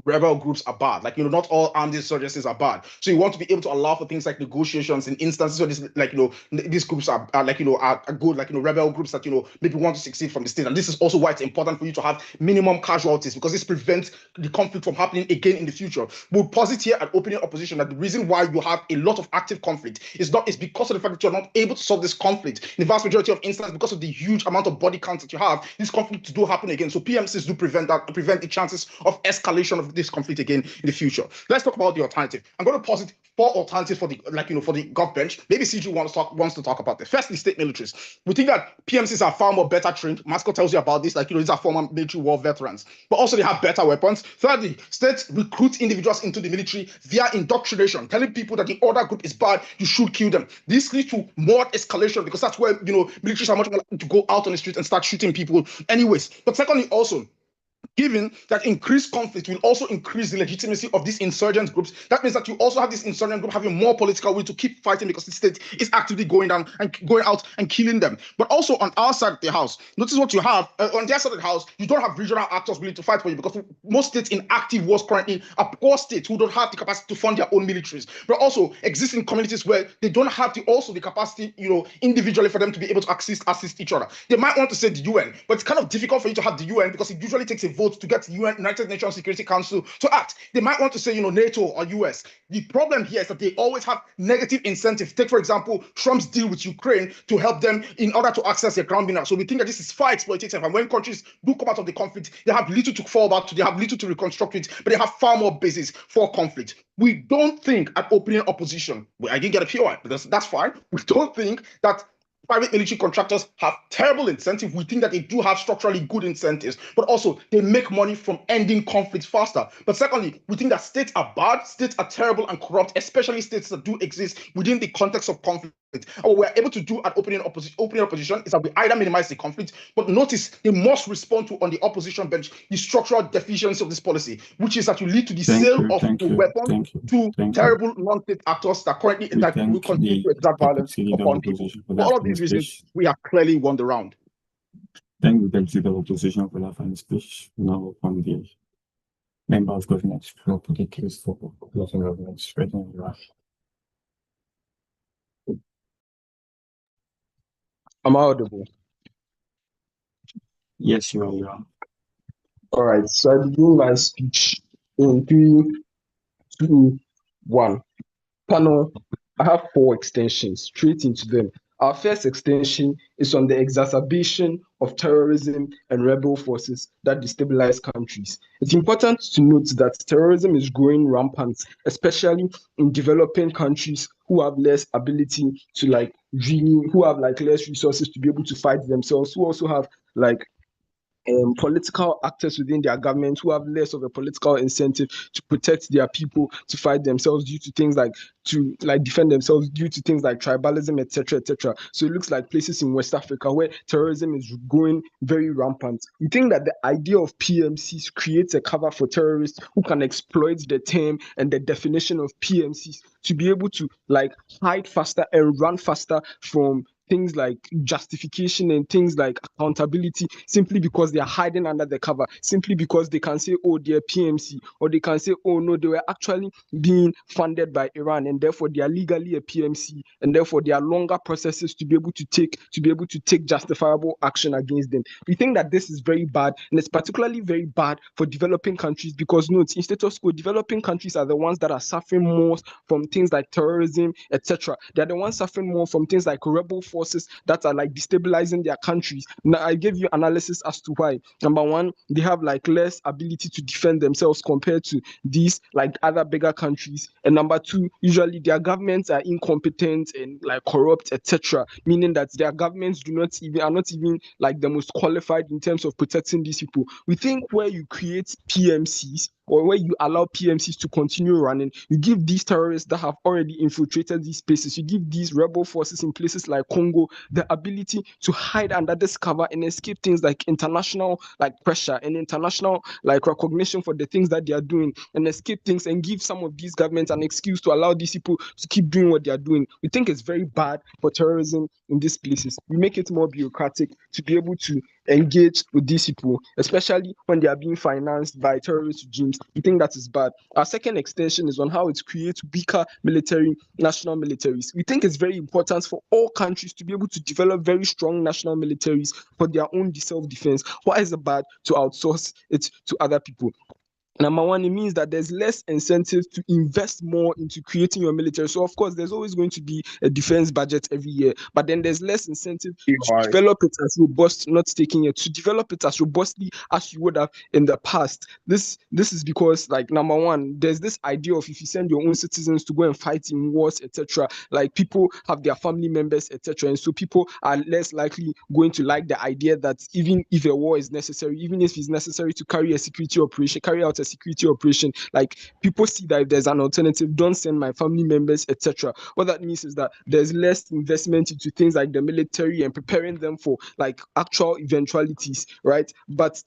rebel groups are bad. Not all armed insurgencies are bad. So you want to be able to allow for things like negotiations in instances where these groups are good, rebel groups that, maybe want to succeed from the state. And this is also why it's important for you to have minimum casualties, because this prevents the conflict from happening again in the future. We'll posit here at opening opposition that the reason why you have a lot of active conflict is because of the fact that you're not able to solve this conflict. In the vast majority of instances, because of the huge amount of body counts that you have, these conflicts do happen again. So PMCs do prevent the chances of escalation of this conflict again in the future. Let's talk about the alternative. I'm going to posit 4 alternatives for the for the gov bench. Maybe CG wants to talk about this. Firstly, state militaries. We think that PMCs are far more better trained. Masco tells you about this, these are former military war veterans, but also they have better weapons. Thirdly, states recruit individuals into the military via indoctrination, telling people that the other group is bad, you should kill them. This leads to more escalation because that's where militaries are much more likely to go out on the street and start shooting people anyways. But secondly, also, given that increased conflict will also increase the legitimacy of these insurgent groups, that means that you also have this insurgent group having more political will to keep fighting because the state is actively going out and killing them. But also on our side of the house, notice what you have on their side of the house, you don't have regional actors willing to fight for you because most states in active wars currently are poor states who don't have the capacity to fund their own militaries, but also existing communities where they don't have the capacity, individually for them to be able to assist each other. They might want to say the UN, but it's kind of difficult for you to have the UN because it usually takes a vote to get the United Nations Security Council to act. They might want to say, NATO or US. The problem here is that they always have negative incentives. Take, for example, Trump's deal with Ukraine to help them in order to access their ground minerals. So we think that this is far exploitative. And when countries do come out of the conflict, they have little to fall back to, they have little to reconstruct it, but they have far more basis for conflict. We don't think at opening opposition, I didn't get a POI, but that's fine. We don't think that private military contractors have terrible incentives. We think that they do have structurally good incentives, but also they make money from ending conflicts faster. But secondly, we think that states are bad, states are terrible and corrupt, especially states that do exist within the context of conflict. And what we're able to do at opening opposition is that we either minimize the conflict, but notice they must respond to, on the opposition bench, the structural deficiency of this policy, which is that you lead to the sale of weapons to terrible non-state actors that currently will continue to exert violence upon people. For all of these reasons, we have clearly won the round.
Thank you, Deputy the opposition, for that fine speech. Now on the member of government to put the case for local government spreading the wrath.
Am I audible?
Yes, you are.
All right, so I begin my speech in 3, 2, 1. Panel, I have 4 extensions, straight into them. Our first extension is on the exacerbation of terrorism and rebel forces that destabilize countries. It's important to note that terrorism is growing rampant, especially in developing countries who have less ability to who have less resources to be able to fight themselves, who also have political actors within their government who have less of a political incentive to protect their people, to fight themselves due to things to defend themselves due to things like tribalism, etc., etc. So it looks like places in West Africa where terrorism is going very rampant. We think that the idea of PMCs creates a cover for terrorists who can exploit the term and the definition of PMCs to be able to hide faster and run faster from things like justification and things like accountability, simply because they are hiding under the cover, simply because they can say, oh, they're PMC, or they can say, oh no, they were actually being funded by Iran and therefore they are legally a PMC, and therefore there are longer processes to be able to take justifiable action against them. We think that this is very bad, and it's particularly very bad for developing countries because note, in status quo, developing countries are the ones that are suffering most from things like terrorism, etc. They're the ones suffering more from things like rebel forces that are destabilizing their countries. Now, I gave you analysis as to why. Number one, they have less ability to defend themselves compared to these other bigger countries. And number two, usually their governments are incompetent and corrupt, etc. Meaning that their governments are not even the most qualified in terms of protecting these people. We think where you create PMCs, or where you allow PMCs to continue running, you give these terrorists that have already infiltrated these spaces, you give these rebel forces in places like Congo the ability to hide under this cover and escape things like international pressure and international recognition for the things that they are doing, and escape things and give some of these governments an excuse to allow these people to keep doing what they are doing. We think it's very bad for terrorism in these places. We make it more bureaucratic to be able to engage with these people, especially when they are being financed by terrorist regimes. We think that is bad. Our second extension is on how it creates weaker national militaries. We think it's very important for all countries to be able to develop very strong national militaries for their own self-defense. Why is it bad to outsource it to other people? Number one, it means that there's less incentive to invest more into creating your military. So, of course, there's always going to be a defense budget every year, but then there's less incentive to develop it as robust, not taking it, to develop it as robustly as you would have in the past. This is because, like, number one, there's this idea of if you send your own citizens to go and fight in wars, etc., like people have their family members, etc., and so people are less likely going to like the idea that even if a war is necessary, even if it's necessary to carry out a security operation, like people see that if there's an alternative, don't send my family members, etc. What that means is that there's less investment into things like the military and preparing them for like actual eventualities, right? But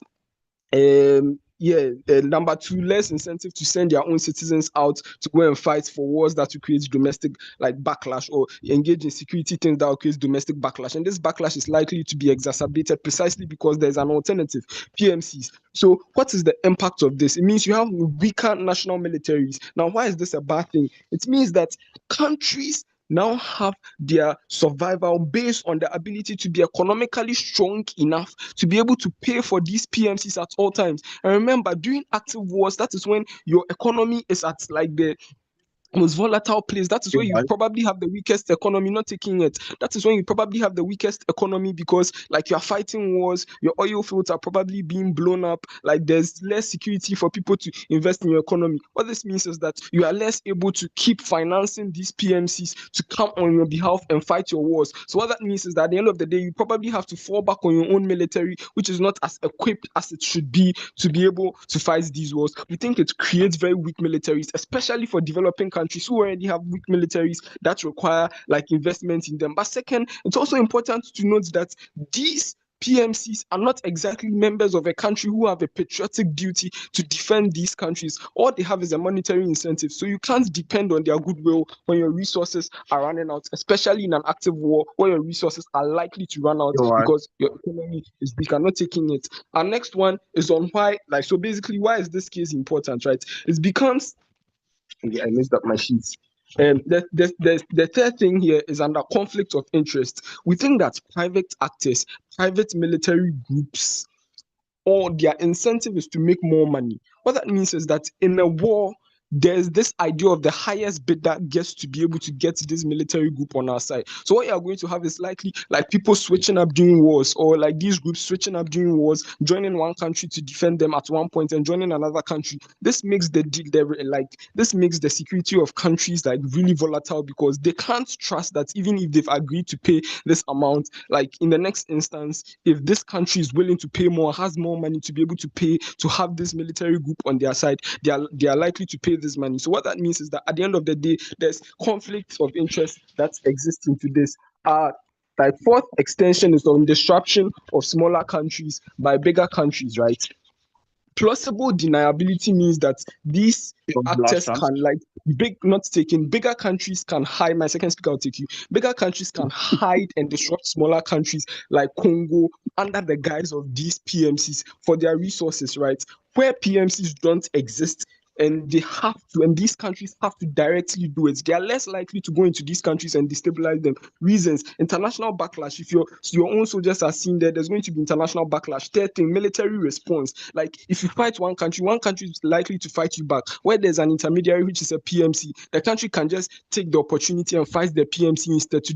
number two, less incentive to send their own citizens out to go and fight for wars that will create domestic like backlash, or engage in security things that will create domestic backlash. And this backlash is likely to be exacerbated precisely because there's an alternative, PMCs. So what is the impact of this? It means you have weaker national militaries. Now, why is this a bad thing? It means that countries now have their survival based on the ability to be economically strong enough to be able to pay for these PMCs at all times. And remember, during active wars, that is when your economy is at like the most volatile place. That is where you probably have the weakest economy, not taking it. That is when you probably have the weakest economy because like you are fighting wars, your oil fields are probably being blown up, like there's less security for people to invest in your economy. What this means is that you are less able to keep financing these PMCs to come on your behalf and fight your wars. So what that means is that at the end of the day, you probably have to fall back on your own military, which is not as equipped as it should be to be able to fight these wars. We think it creates very weak militaries, especially for developing countries who already have weak militaries that require like investment in them. But second, it's also important to note that these PMCs are not exactly members of a country who have a patriotic duty to defend these countries. All they have is a monetary incentive. So you can't depend on their goodwill when your resources are running out, especially in an active war where your resources are likely to run out because your economy is weak and not taking it. Our next one is on why, like, so basically, why is this case important, right? It's because I messed up my sheets. The third thing here is under conflict of interest. We think that private actors, private military groups, or their incentive is to make more money. What that means is that in a war, there's this idea of the highest bidder gets to be able to get this military group on our side. So what you're going to have is likely like people switching up during wars, or like these groups switching up during wars, joining one country to defend them at one point and joining another country. This makes the security of countries like really volatile because they can't trust that even if they've agreed to pay this amount, like in the next instance, if this country is willing to pay more, has more money to be able to pay to have this military group on their side, they are likely to pay this money. So what that means is that at the end of the day, there's conflicts of interest that's existing to this. Like fourth extension is on disruption of smaller countries by bigger countries, right? Plausible deniability means that these actors can bigger countries can hide. My second speaker will take you. Bigger countries can hide and disrupt smaller countries like Congo under the guise of these PMCs for their resources, right? Where PMCs don't exist, and these countries have to directly do it, they are less likely to go into these countries and destabilize them. Reasons: international backlash. If your own soldiers are seen there's going to be international backlash. Third thing, military response. Like if you fight one country is likely to fight you back. Where there's an intermediary, which is a PMC, the country can just take the opportunity and fight the PMC instead to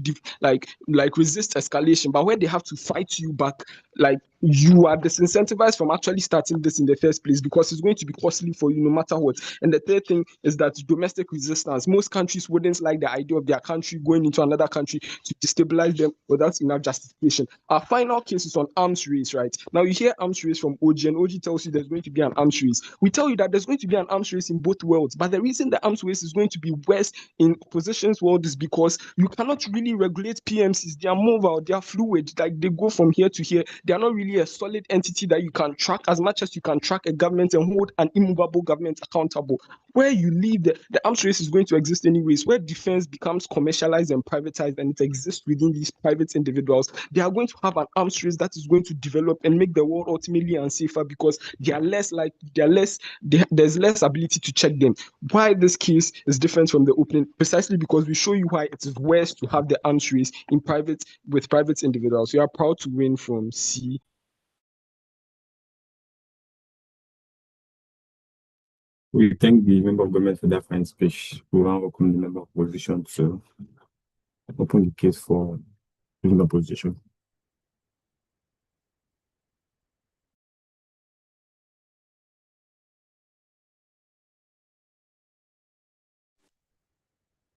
resist escalation. But where they have to fight you back, like you are disincentivized from actually starting this in the first place because it's going to be costly for you no matter what. And the third thing is that domestic resistance. Most countries wouldn't like the idea of their country going into another country to destabilize them without enough justification. Our final case is on arms race, right? Now you hear arms race from OG, and OG tells you there's going to be an arms race. We tell you that there's going to be an arms race in both worlds, but the reason the arms race is going to be worse in opposition's world is because you cannot really regulate PMCs. They are mobile, they are fluid, like they go from here to here. They are not really a solid entity that you can track as much as you can track a government and hold an immovable government accountable. Where you leave the arms race is going to exist anyways. Where defense becomes commercialized and privatized and it exists within these private individuals, they are going to have an arms race that is going to develop and make the world ultimately unsafer because there's less ability to check them. Why this case is different from the opening? Precisely because we show you why it is worse to have the arms race with private individuals. We are proud to win from C.
We thank the member of government for that fine speech. We want to welcome the member of opposition to open the case for using opposition.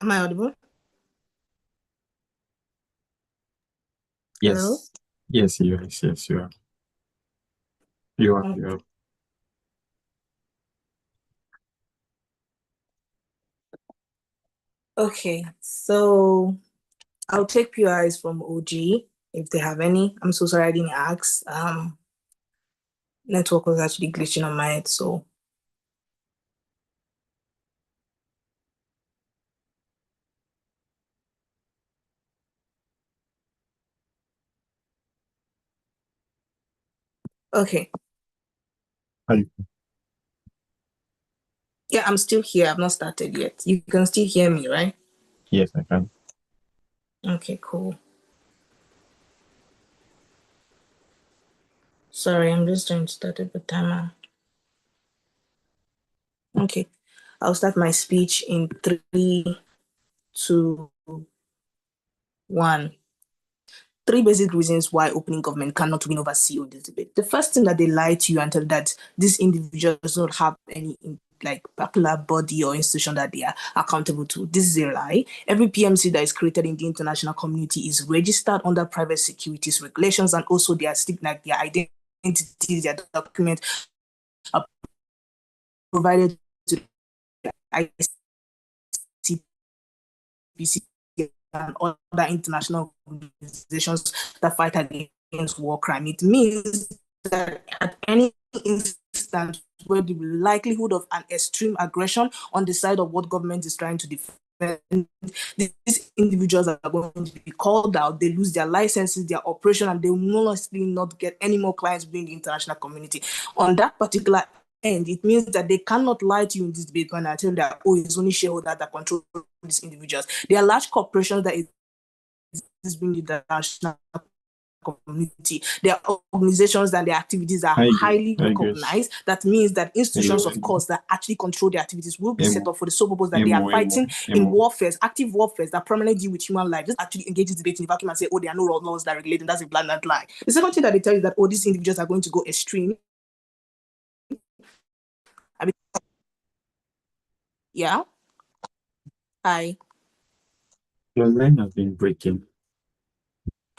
Am I audible?
Yes.
Hello?
Yes, you are. Yes, you are. You are. You are.
Okay, so I'll take PIs from OG if they have any. I'm so sorry I didn't ask. Network was actually glitching on my head, so. Okay.
Hi.
Yeah, I'm still here. I've not started yet. You can still hear me, right?
Yes, I can.
Okay, cool. Sorry, I'm just trying to start it with timer. Okay, I'll start my speech in 3, 2, 1. 3 basic reasons why opening government cannot win over CEO in this debate. The first thing that they lie to you and tell you that this individual does not have any particular body or institution that they are accountable to. This is a lie. Every PMC that is created in the international community is registered under private securities regulations, and also their identities, their documents are provided to ICPC and other international organizations that fight against war crime. It means that at any instance where the likelihood of an extreme aggression on the side of what government is trying to defend, these individuals are going to be called out, they lose their licenses, their operation, and they will mostly not get any more clients within the international community. On that particular end, it means that they cannot lie to you in this debate when I tell you that, oh, it's only shareholders that control these individuals. They are large corporations that is being the international community. There are organizations that their activities are highly recognized. That means that institutions, of course, that actually control their activities will be set up for the sole purpose that they are fighting in warfare, active warfare that permanently deal with human life. Just actually engage in debate in the vacuum and say, oh, there are no laws that regulate them. That's a blatant lie. The second thing that they tell you is that, oh, these individuals are going to go extreme. Yeah. Hi.
Your line has been breaking.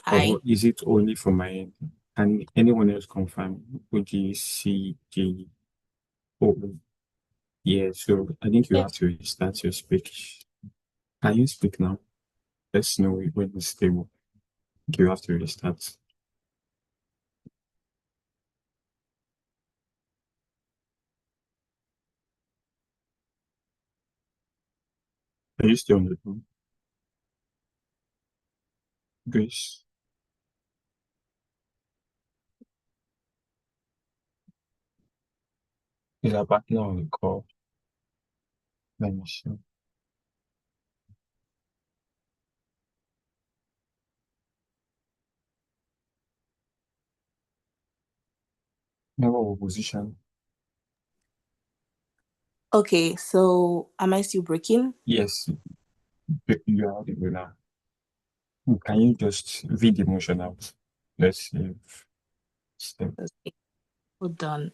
Hi.
Or is it only for my end? Can anyone else confirm? OGCG? Oh, yeah. So I think you have to restart your speech. Can you speak now? Let's know when it's stable. You have to restart. Are you still on the phone? Grace. Is our partner on the call? Let me see. Member of opposition.
Okay, so am I still breaking?
Yes, you are audible now. Can you just read the motion out? Let's see.
Okay. Hold on.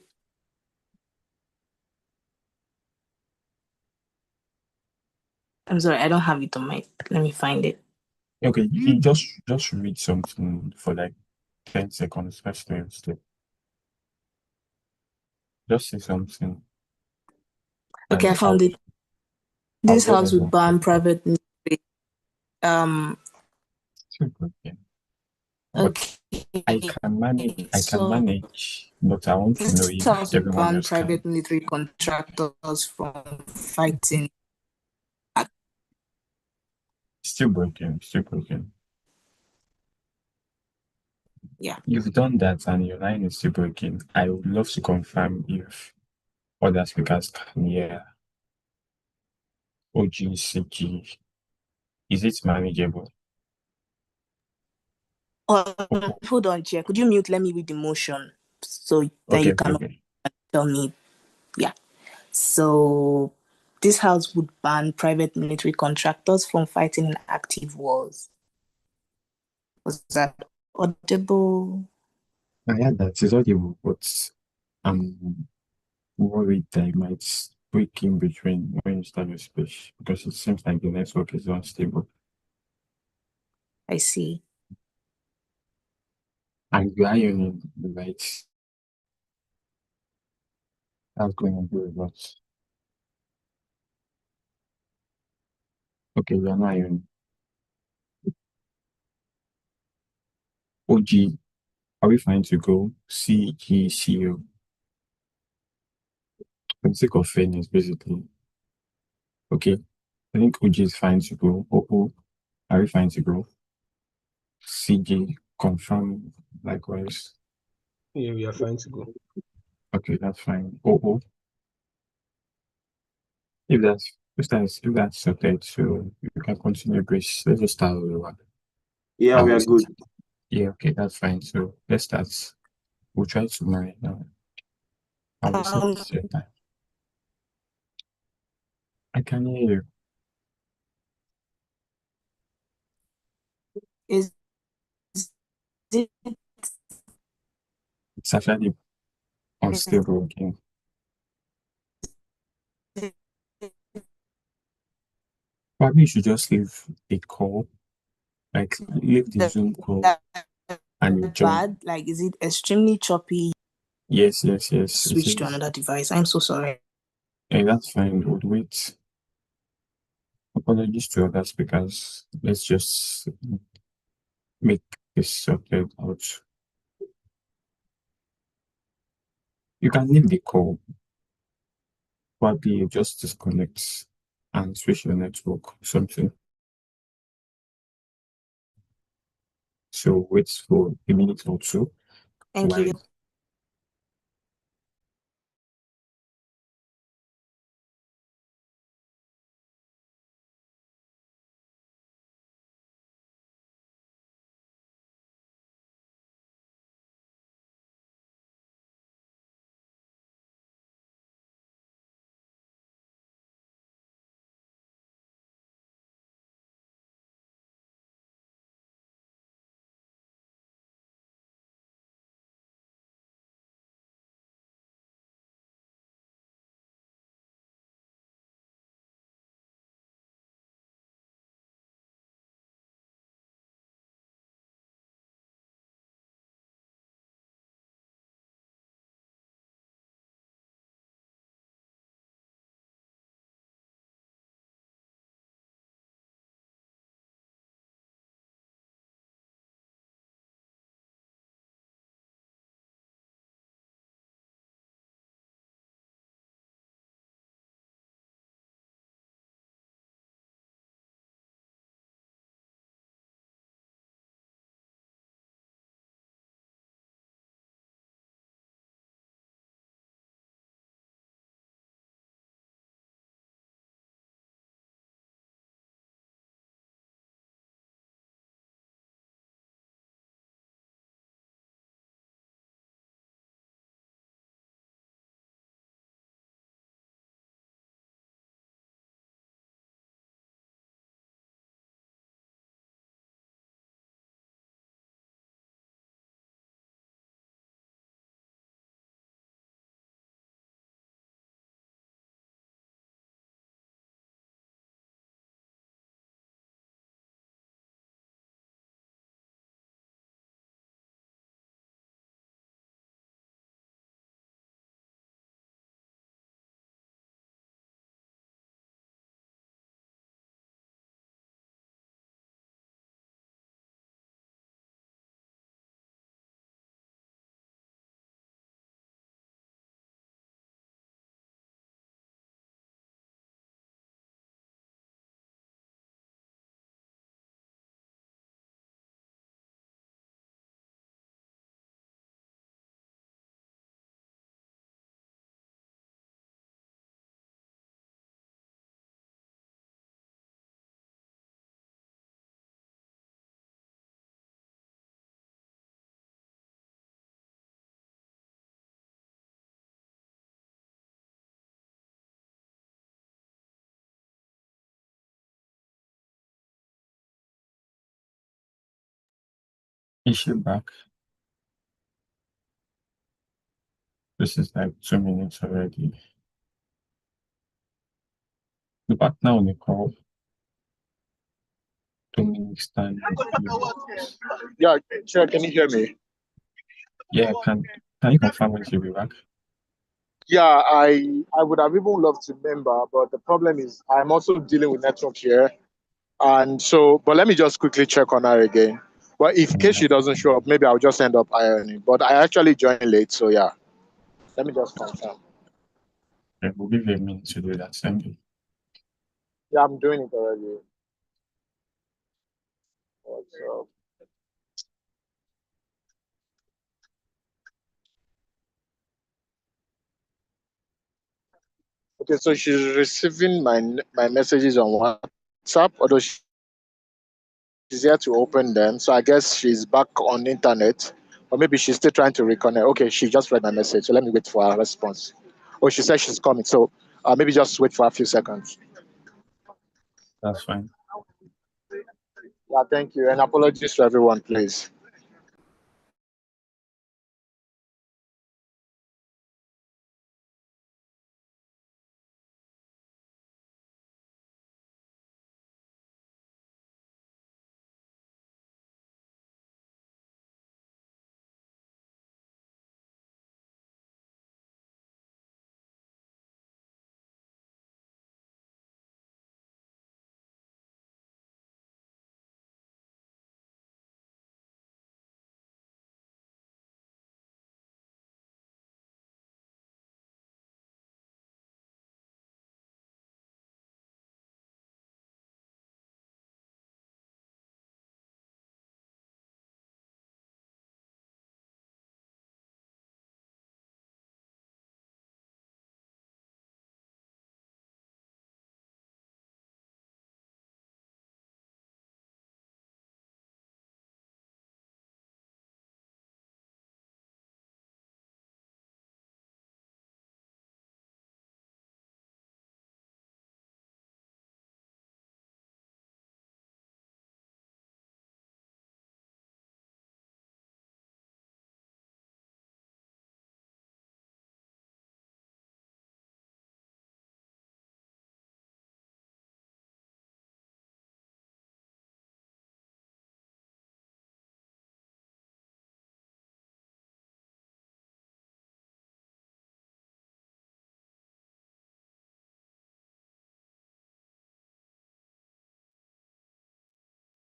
I'm sorry, I don't have it on my. Let me find it.
Okay, you just read something for like 10 seconds. Let's do. Just say something.
Okay, I found it. This house would ban private.
But I can manage, but I want to know if
house would
everyone
ban
else
private
can.
military contractors from fighting.
Still broken.
Yeah.
You've done that and your line is still broken. I would love to confirm if other speakers can hear OGCG. Is it manageable?
Hold on, Chair. Could you mute? Let me read the motion so that you can tell me. Yeah. So this house would ban private military contractors from fighting in active wars. Was that audible?
I had that. It's audible, but I'm worried that I might break in between when you start your speech because it seems like the network is unstable.
I see.
And you are using the right. That's going to do a lot. Okay, you are not ironing. OG, are we fine to go? CGCO. For the sake of fairness, basically. Okay, I think OG is fine to go. OO, are we fine to go? CG, confirm likewise.
Yeah, we are fine to go.
Okay, that's fine. OO, if that's sorted, so you can continue, Grace. Let's just start over.
Yeah, we are good.
Yeah, okay, that's fine. So let's start. We'll try to marry now. I'll reset your time. I can hear you.
Is it
It's actually unstable again. Probably you should just leave a call, like leave the Zoom call and you join.
bad? Like, is it extremely choppy?
Yes.
Switch to another device. I'm so sorry.
Hey, that's fine. We'll wait. Apologies to other speakers. Let's just make this sorted out. You can leave the call. Probably you just disconnect and switch your network, something. So wait for a minute or two.
Thank
while
you.
Is she back? This is like 2 minutes already. The partner on the call. 2 minutes time.
Yeah, Chair, can you hear me?
Yeah, can you confirm when she'll be back?
Yeah, I would have even loved to member, but the problem is I'm also dealing with network here. And so, but let me just quickly check on her again. But if in case she doesn't show up, maybe I'll just end up ironing. But I actually joined late, so yeah. Let me just confirm.
Yeah, we'll give you a minute to do that. Thank you.
Yeah, I'm doing it already. What's up? Okay, so she's receiving my messages on WhatsApp, although she's here to open them. So I guess she's back on internet, or maybe she's still trying to reconnect. Okay, she just read my message, so let me wait for her response. Oh, she said she's coming, so maybe just wait for a few seconds.
That's fine.
Yeah, thank you, and apologies to everyone, please.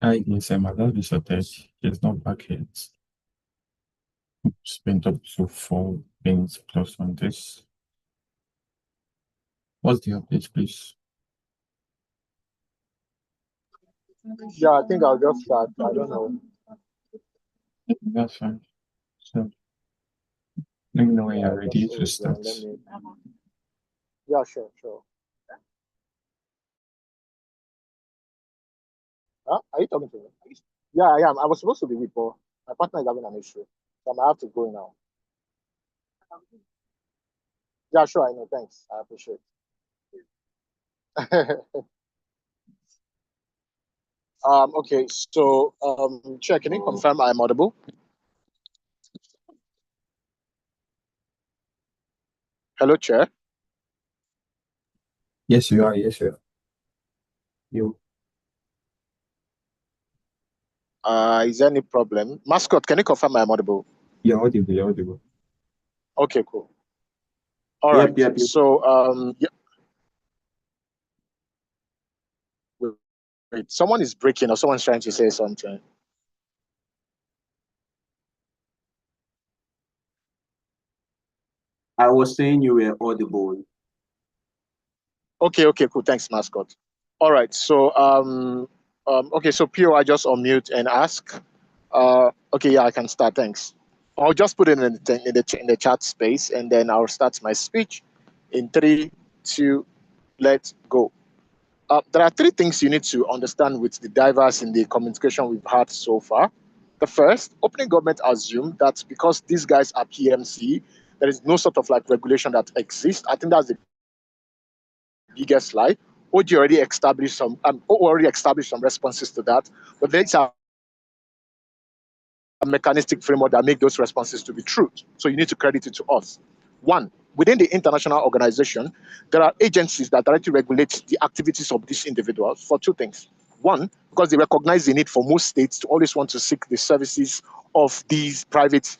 Hi, yes, my love is attached. She's not back yet. Spent up to 4 minutes plus on this. What's the update, please?
Yeah, I think I'll just start. I don't know.
That's fine. So, let me know when you're ready to start.
Yeah, sure. Huh? Are you talking to me? Yeah, I am. I was supposed to be with, but my partner is having an issue, so I might have to go now. Yeah, sure. I know. Thanks. I appreciate it. Okay. So, Chair, can you confirm I'm audible? Hello, Chair.
Yes, you are. Yes, you are. You.
Is there any problem? Mascot, can you confirm I'm audible?
You're audible. You're audible.
Okay, cool. All right.
Yep.
So, yeah. Wait, someone is breaking or someone's trying to say something.
I was saying you were audible.
Okay, cool. Thanks, Mascot. All right. So, okay. So, Pio, I just unmute and ask. Okay, yeah, I can start. Thanks. I'll just put it in the chat space, and then I'll start my speech in 3, 2, let's go. There are 3 things you need to understand with the divers in the communication we've had so far. The first, opening government assumed that because these guys are PMC, there is no sort of like regulation that exists. I think that's the biggest lie. OG already established some responses to that, but later mechanistic framework that make those responses to be true. So you need to credit it to us. One, within the international organization, there are agencies that directly regulate the activities of these individuals for two things. One, because they recognize the need for most states to always want to seek the services of these private,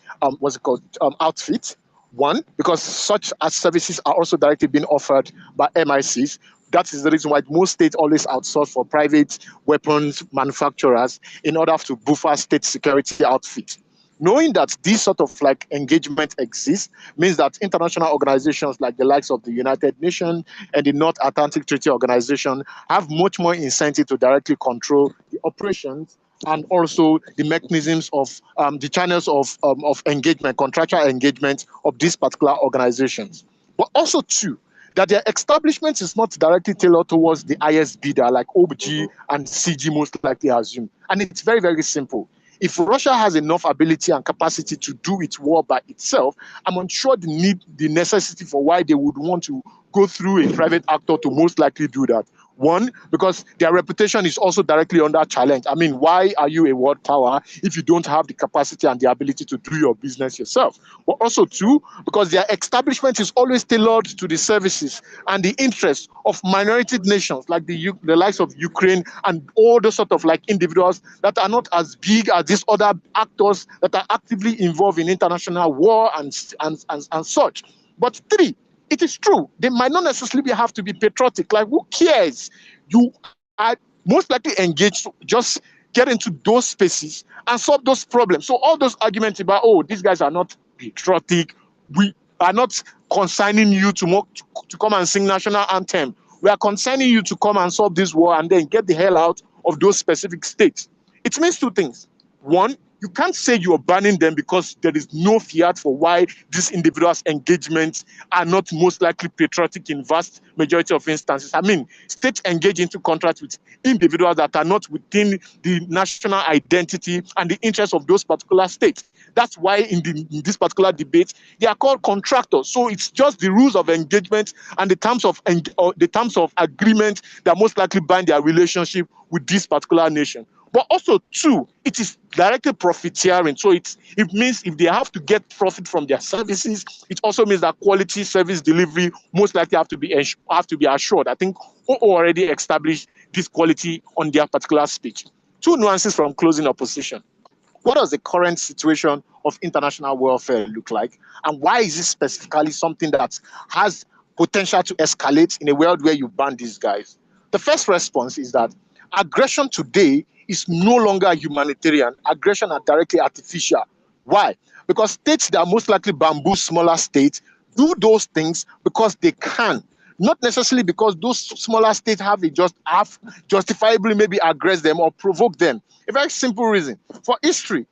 outfits. One, because such as services are also directly being offered by MICs. That is the reason why most states always outsource for private weapons manufacturers in order to buffer state security outfits. Knowing that this sort of like engagement exists means that international organizations like the likes of the United Nations and the North Atlantic Treaty Organization have much more incentive to directly control the operations and also the mechanisms of the channels of engagement, contractual engagement of these particular organizations. But also too, that their establishment is not directly tailored towards the highest bidder like OBG and CG most likely assume. And it's very, very simple. If Russia has enough ability and capacity to do its war by itself, I'm unsure the necessity for why they would want to go through a private actor to most likely do that. One, because their reputation is also directly under challenge. I mean, why are you a world power if you don't have the capacity and the ability to do your business yourself? But also two, because their establishment is always tailored to the services and the interests of minority nations like the likes of Ukraine and all those sort of like individuals that are not as big as these other actors that are actively involved in international war and such. But three, it is true, they might not necessarily have to be patriotic. Like, who cares? You are most likely engaged to just get into those spaces and solve those problems. So all those arguments about, oh, these guys are not patriotic, we are not consigning you to come and sing national anthem. We are consigning you to come and solve this war and then get the hell out of those specific states. It means two things. One, you can't say you're banning them because there is no fiat for why these individuals' engagements are not most likely patriotic in vast majority of instances. I mean, states engage into contracts with individuals that are not within the national identity and the interests of those particular states. That's why in this particular debate, they are called contractors. So it's just the rules of engagement and the terms of agreement that most likely bind their relationship with this particular nation. But also, two, it is directly profiteering. So it means if they have to get profit from their services, it also means that quality service delivery most likely have to be assured. I think we already established this quality on their particular speech. Two nuances from closing opposition. What does the current situation of international warfare look like? And why is this specifically something that has potential to escalate in a world where you ban these guys? The first response is that aggression today is no longer humanitarian. Aggression are directly artificial. Why? Because states that are most likely bamboo smaller states do those things because they can. Not necessarily because those smaller states have justifiably maybe aggress them or provoke them. A very simple reason. For history,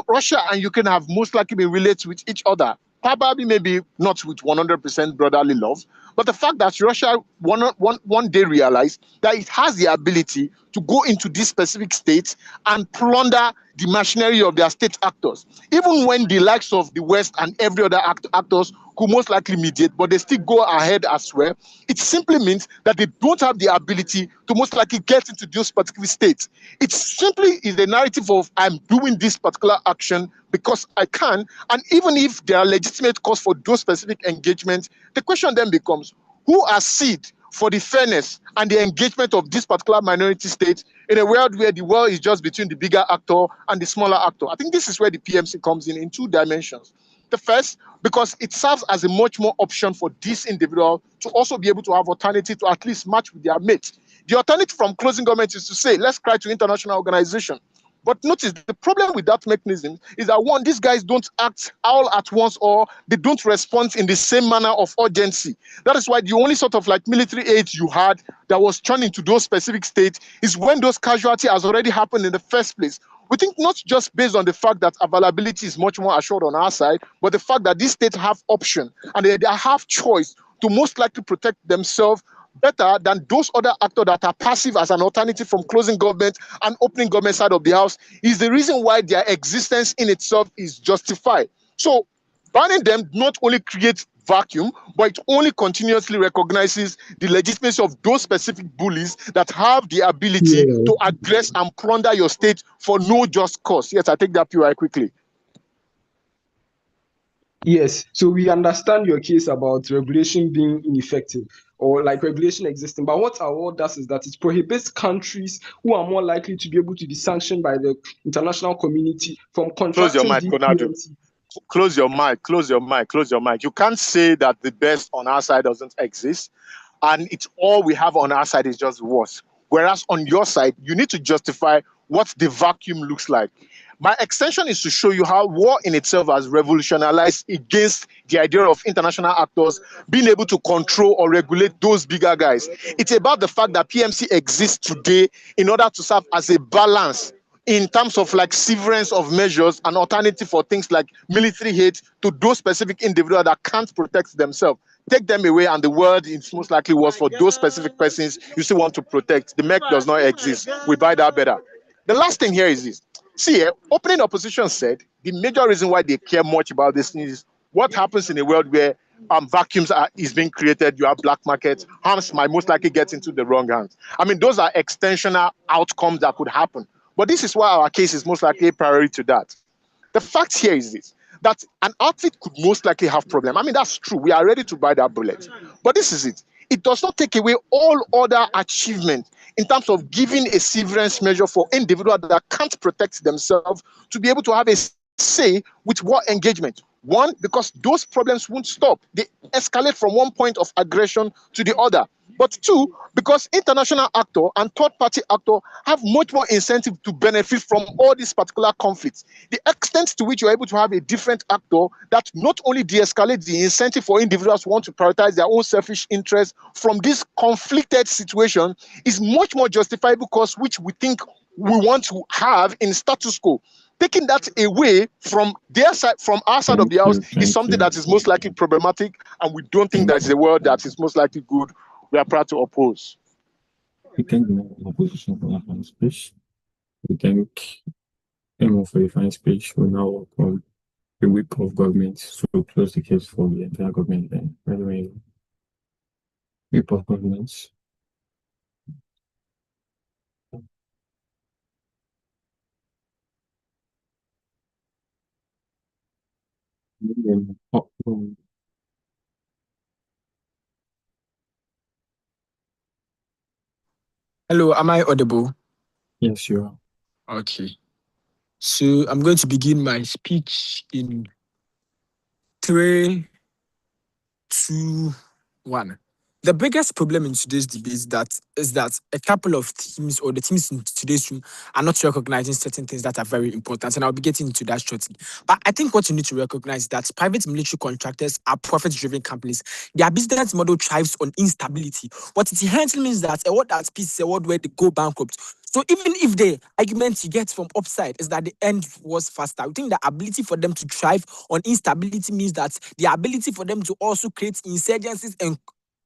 Russia and Ukraine have most likely been related with each other. Probably maybe not with 100% brotherly love, but the fact that Russia one day realized that it has the ability to go into these specific states and plunder the machinery of their state actors, even when the likes of the West and every other actors could most likely mediate, but they still go ahead as well. It simply means that they don't have the ability to most likely get into those particular states. It simply is the narrative of I'm doing this particular action because I can, and even if there are legitimate cause for those specific engagements, the question then becomes, who are seed for the fairness and the engagement of this particular minority state in a world where the war is just between the bigger actor and the smaller actor? I think this is where the PMC comes in two dimensions. The first, because it serves as a much more option for this individual to also be able to have alternative to at least match with their mates. The alternative from closing government is to say, let's cry to international organization. But notice the problem with that mechanism is that one, these guys don't act all at once or they don't respond in the same manner of urgency. That is why the only sort of like military aid you had that was turned into those specific states is when those casualties has already happened in the first place. We think not just based on the fact that availability is much more assured on our side, but the fact that these states have option and they have choice to most likely protect themselves better than those other actors that are passive as an alternative from closing government and opening government side of the house is the reason why their existence in itself is justified. So banning them not only creates vacuum, but it only continuously recognizes the legitimacy of those specific bullies that have the ability to aggress and plunder your state for no just cause. Yes, I take that POI quickly.
Yes, so we understand your case about regulation being ineffective or like regulation existing, but what our law does is that it prohibits countries who are more likely to be able to be sanctioned by the international community from contracting
Close your mic, Konadu. Close your mic, close your mic, close your mic. You can't say that the best on our side doesn't exist, and it's all we have on our side is just worse. Whereas on your side, you need to justify what the vacuum looks like. My extension is to show you how war in itself has revolutionized against the idea of international actors being able to control or regulate those bigger guys. It's about the fact that PMC exists today in order to serve as a balance in terms of like severance of measures and alternative for things like military aid to those specific individuals that can't protect themselves. Take them away and the world is most likely was for those specific persons you still want to protect. The MEC does not exist. We buy that better. The last thing here is this. See, opening opposition said the major reason why they care much about this thing is what happens in a world where vacuums is being created, you have black markets, arms might most likely get into the wrong hands. I mean, those are extensional outcomes that could happen. But this is why our case is most likely a priority to that. The fact here is this, that an outfit could most likely have problem. I mean, that's true. We are ready to buy that bullet. But this is it. It does not take away all other achievements in terms of giving a severance measure for individuals that can't protect themselves to be able to have a say with war engagement. One, because those problems won't stop. They escalate from one point of aggression to the other. But two, because international actor and third-party actor have much more incentive to benefit from all these particular conflicts. The extent to which you're able to have a different actor that not only de-escalates the incentive for individuals who want to prioritize their own selfish interests from this conflicted situation is much more justifiable because which we think we want to have in status quo. Taking that away from their side, from our side of the house, is something that is most likely problematic, and we don't think that is a world that is most likely good. We are proud to oppose.
We thank the opposition for that fine speech. We thank Emma for the fine speech. We now welcome the whip of government to close the case for the entire government. Then, by the way, whip of governments.
Hello, am I audible?
Yes, you are.
Okay. So I'm going to begin my speech in 3, 2, 1. The biggest problem in today's debate is that a couple of teams or the teams in today's room are not recognizing certain things that are very important, and I'll be getting into that shortly. But I think what you need to recognize is that private military contractors are profit-driven companies. Their business model thrives on instability. What it inherently means that a word that peace is a word where they go bankrupt. So even if the argument you get from upside is that the end was faster, we think the ability for them to thrive on instability means that the ability for them to also create insurgencies and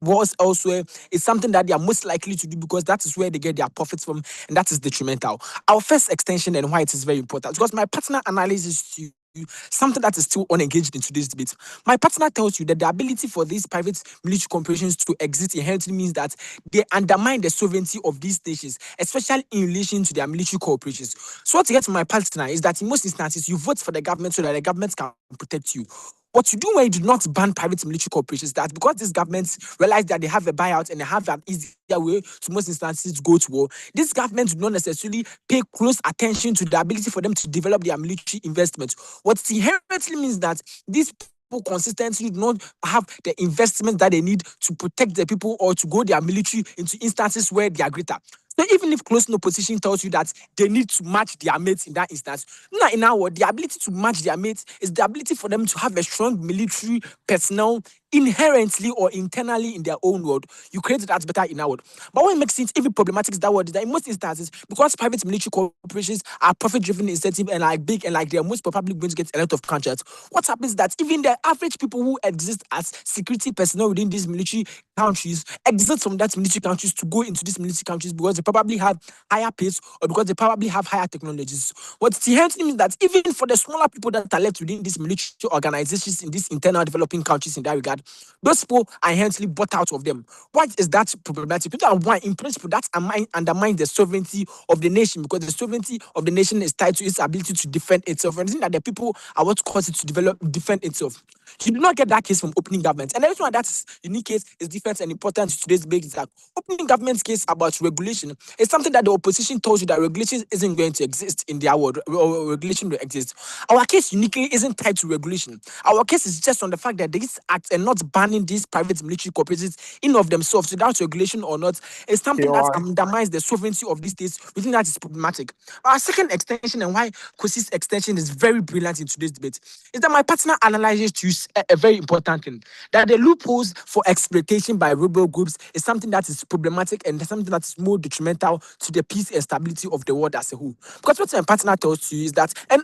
wars elsewhere is something that they are most likely to do because that is where they get their profits from, and that is detrimental. Our first extension and why it is very important, because my partner analyzes to you something that is still unengaged in today's debate. My partner tells you that the ability for these private military corporations to exist inherently means that they undermine the sovereignty of these nations, especially in relation to their military corporations. So what you get from my partner is that in most instances, you vote for the government so that the government can protect you. What you do when you do not ban private military corporations is that because these governments realize that they have a buyout and they have an easier way to most instances to go to war, these governments do not necessarily pay close attention to the ability for them to develop their military investments. What inherently means that these people consistently do not have the investment that they need to protect the people or to go their military into instances where they are greater. So even if close opposition tells you that they need to match their mates in that instance, not in our world, the ability to match their mates is the ability for them to have a strong military personnel inherently or internally in their own world. You create that better in our world. But what makes it even problematic is that word is that in most instances, because private military corporations are profit-driven incentive and like big and like they're most probably going to get a lot of contracts, what happens is that even the average people who exist as security personnel within these military countries exit from that military countries to go into these military countries because they probably have higher pays or because they probably have higher technologies. What inherently means that even for the smaller people that are left within these military organizations in these internal developing countries in that regard, that those people are inherently bought out of them. What is that problematic? Why, in principle, that undermines the sovereignty of the nation, because the sovereignty of the nation is tied to its ability to defend itself. And I think that the people are what cause it to defend itself. You do not get that case from opening government. And the reason why that is unique case is different and important to today's debate is that opening government's case about regulation is something that the opposition tells you that regulation isn't going to exist in their world, or regulation will exist. Our case uniquely isn't tied to regulation. Our case is just on the fact that these acts and not banning these private military corporations in of themselves without regulation or not is something that undermines the sovereignty of these states. We think that is problematic. Our second extension, and why Kwasi's extension is very brilliant in today's debate, is that my partner analyzes to use a very important thing, that the loopholes for exploitation by rebel groups is something that is problematic and something that is more detrimental to the peace and stability of the world as a whole. Because what my partner tells you is that, and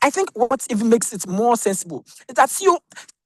I think what even makes it more sensible is that CEO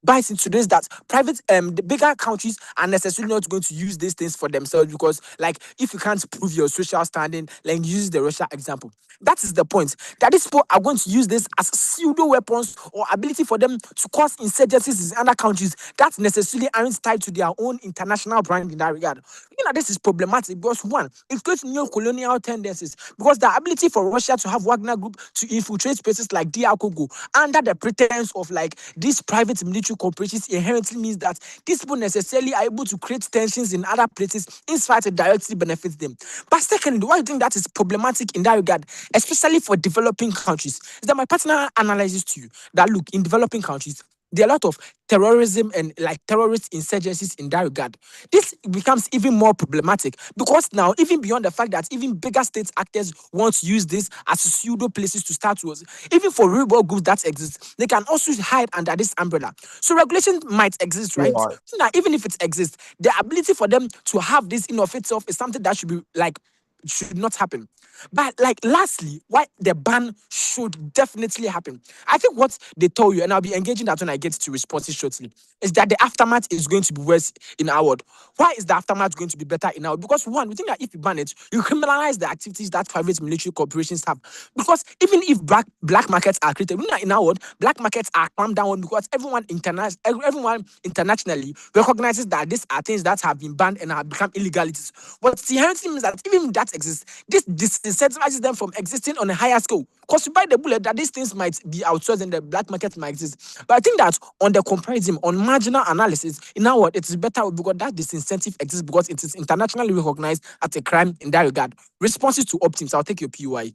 buys into this, that private the bigger countries are necessarily not going to use these things for themselves, because like if you can't prove your social standing, like use the Russia example. That is the point, that these people are going to use this as pseudo weapons or ability for them to cause insurgencies in other countries that necessarily aren't tied to their own international brand in that regard. You know, this is problematic because one, it creates neo-colonial tendencies, because the ability for Russia to have Wagner Group to infiltrate places like DR Congo under the pretense of like these private military corporations inherently means that these people necessarily are able to create tensions in other places in spite it directly benefits them. But secondly, why I think that is problematic in that regard, especially for developing countries, is that my partner analyzes to you that look, in developing countries, there are a lot of terrorism and like terrorist insurgencies in that regard. This becomes even more problematic because now, even beyond the fact that even bigger state actors want to use this as pseudo places to start with, even for rebel groups that exist, they can also hide under this umbrella. So regulation might exist, right? So now, even if it exists, the ability for them to have this in of itself is something that should be like should not happen. But like lastly, why the ban should definitely happen, I think what they told you, and I'll be engaging that when I get to responses shortly, is that the aftermath is going to be worse in our world. Why is the aftermath going to be better in our world? Because one, we think that if you ban it, you criminalize the activities that private military corporations have. Because even if black markets are created, in our world, black markets are clamped down on because everyone internationally recognizes that these are things that have been banned and have become illegalities. What inherently means that even if that exists, this disincentivizes them from existing on a higher scale. Because you buy the bullet that these things might be outsourced and the black market might exist. But I think that on the comparison, on marginal analysis, in our world, it is better because that disincentive exists because it is internationally recognized as a crime in that regard. Responses to opt-ins, I'll take your PUI.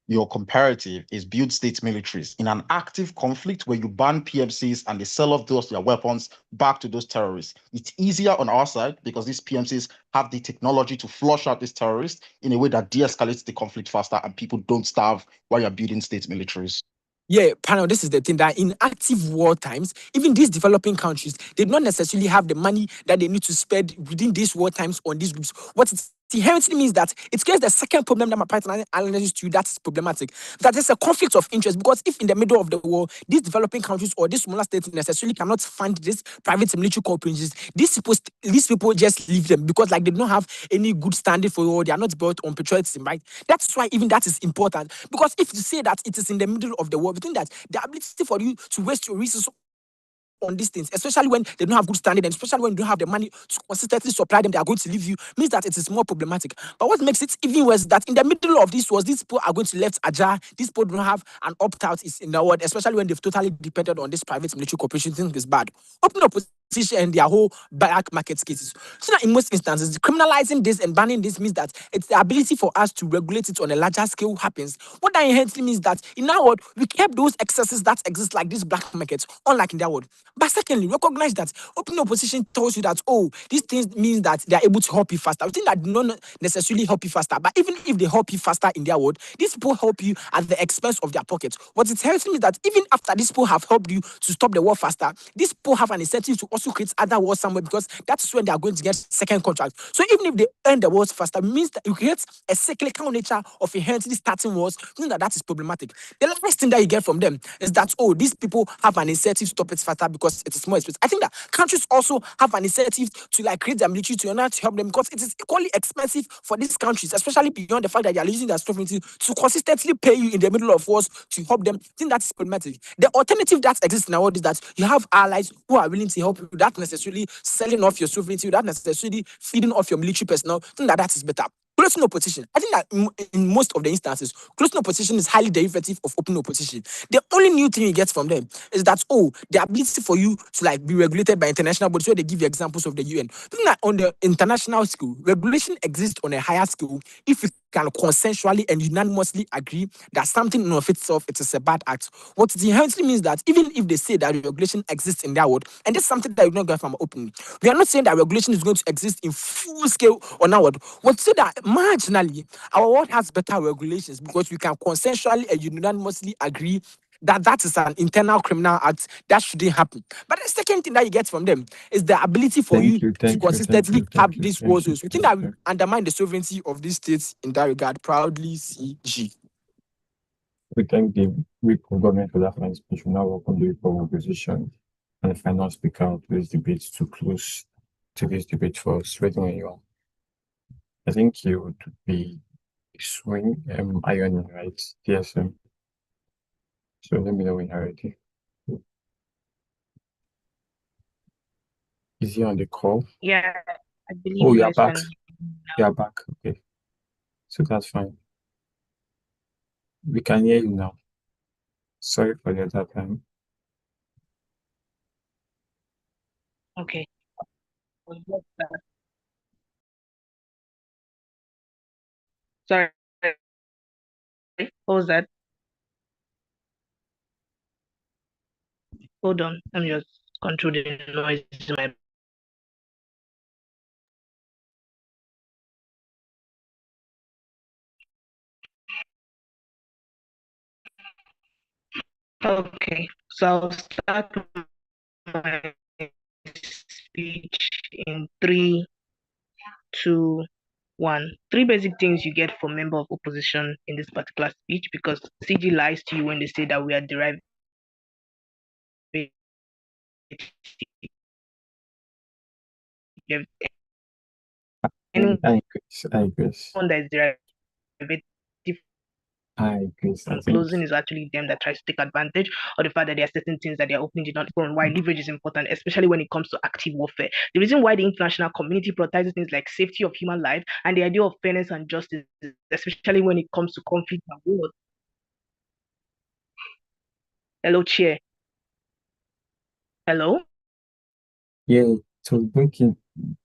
Your comparative is build state militaries in an active conflict where you ban PMCs and they sell off their weapons back to those terrorists. It's easier on our side because these PMCs have the technology to flush out these terrorists in a way that de-escalates the conflict faster and people don't starve while you're building state militaries.
Yeah, panel, this is the thing, that in active war times, even these developing countries, they don't necessarily have the money that they need to spend within these war times on these groups. What it inherently means that it creates the second problem that my partner analyzes to you that is problematic, that there's a conflict of interest, because if in the middle of the war, these developing countries or these smaller states necessarily cannot fund these private military corporations, these people just leave them because like they don't have any good standing for war, they are not built on patriotism, right? That's why even that is important, because if you say that it is in the middle of the war, we think that the ability for you to waste your resources on these things, especially when they don't have good standing, and especially when you don't have the money to consistently supply them, they are going to leave you, means that it is more problematic. But what makes it even worse is that in the middle of this was these people are going to left ajar, these people don't have an opt-out is in the world, especially when they've totally depended on this private military corporation. Thing is bad. Open opposition and their whole black market cases. So that in most instances, criminalizing this and banning this means that it's the ability for us to regulate it on a larger scale happens. What that inherently means that in our world, we kept those excesses that exist like these black markets, unlike in their world. But secondly, recognize that open opposition tells you that, oh, these things means that they are able to help you faster. I think that do not necessarily help you faster, but even if they help you faster in their world, these people help you at the expense of their pockets. What it tells me is that even after these people have helped you to stop the war faster, these people have an incentive to also also create other wars somewhere because that is when they are going to get second contract. So even if they end the wars faster, it means that you create a cyclical nature of inherently starting wars, meaning that is problematic. The last thing that you get from them is that, oh, these people have an incentive to stop it faster because it is more expensive. I think that countries also have an incentive to like create their military to help them because it is equally expensive for these countries, especially beyond the fact that they are using their sovereignty to consistently pay you in the middle of wars to help them. I think that's problematic. The alternative that exists in our world is that you have allies who are willing to help you without necessarily selling off your sovereignty, without necessarily feeding off your military personnel. I think that is better. Closing opposition. I think that in most of the instances, closing opposition is highly derivative of open opposition. The only new thing you get from them is that, oh, the ability for you to like be regulated by international bodies where they give you examples of the UN. I think that on the international scale, regulation exists on a higher scale if you can consensually and unanimously agree that something in of itself it is a bad act. What it inherently means that even if they say that regulation exists in their world, and this is something that you don't get from open, we are not saying that regulation is going to exist in full scale on our world. What say that marginally our world has better regulations because we can consensually and unanimously agree that that is an internal criminal act that shouldn't happen. But the second thing that you get from them is the ability for you to consistently have these wars. We think that we undermine the sovereignty of these states in that regard. Proudly, CG.
We thank the week of government for that fine speech. We now welcome the week of opposition and the final speaker of this debate to close today's debate for us. Ready when you are. I think you would be swing ironing, right? DSM. So let me know when you're ready. Is he on the call?
Yeah, I believe
Oh,
you
you're
guys
back.
can.
You're back. Okay. So that's fine. We can hear you now. Sorry for the other time.
Okay. Sorry. What was that? Hold on. I'm just controlling the noise in my. Okay, so I'll start my speech in 3, 2, 1. Three basic things you get from member of opposition in this particular speech, because CG lies to you when they say that we are deriving anyone
I agree.
that is derivative
I agree.
from closing is actually them that tries to take advantage of the fact that there are certain things that they are opening did not open. Why leverage is important, especially when it comes to active warfare. The reason why the international community prioritizes things like safety of human life and the idea of fairness and justice, especially when it comes to conflict and war. Hello, Chair. Hello?
Yeah, so breaking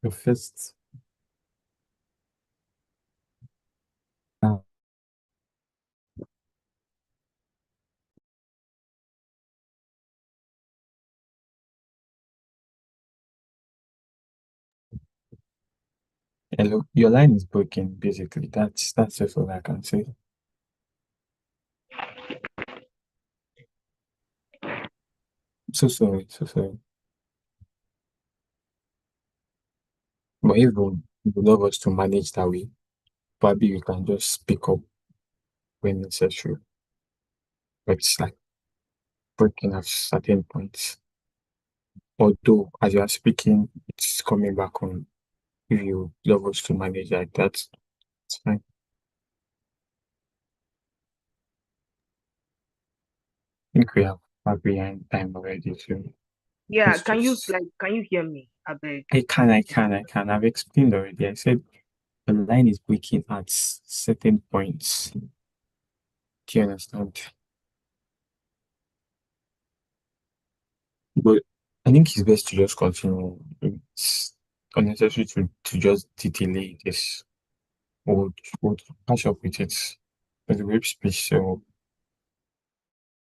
the first. Hello, your line is broken. Basically, that's just all I can say. So sorry. But if you would love us to manage that way, probably we can just speak up when necessary. But it's like breaking at certain points. Although as you are speaking, it's coming back on. If you love us to manage like that, it's fine. I think we have far behind time already too.
Yeah,
Let's
can you hear me? I beg.
I can. I've explained already. I said the line is breaking at certain points. Do you understand? But I think it's best to just continue. It's unnecessary to just delay this. We'll catch up with it. It's a web speech, so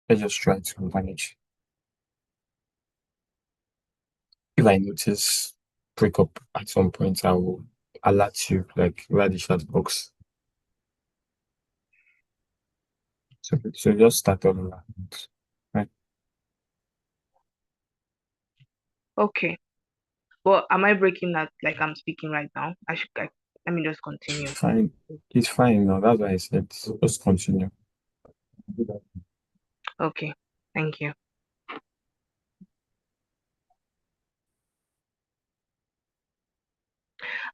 let's just try to manage. If I notice break up at some point, I will alert you, like via the chat box. So just start on that. Right.
Okay. But am I breaking that like I'm speaking right now? I should like, let me just continue.
Fine. It's fine now. That's why I said just continue.
Okay, thank you.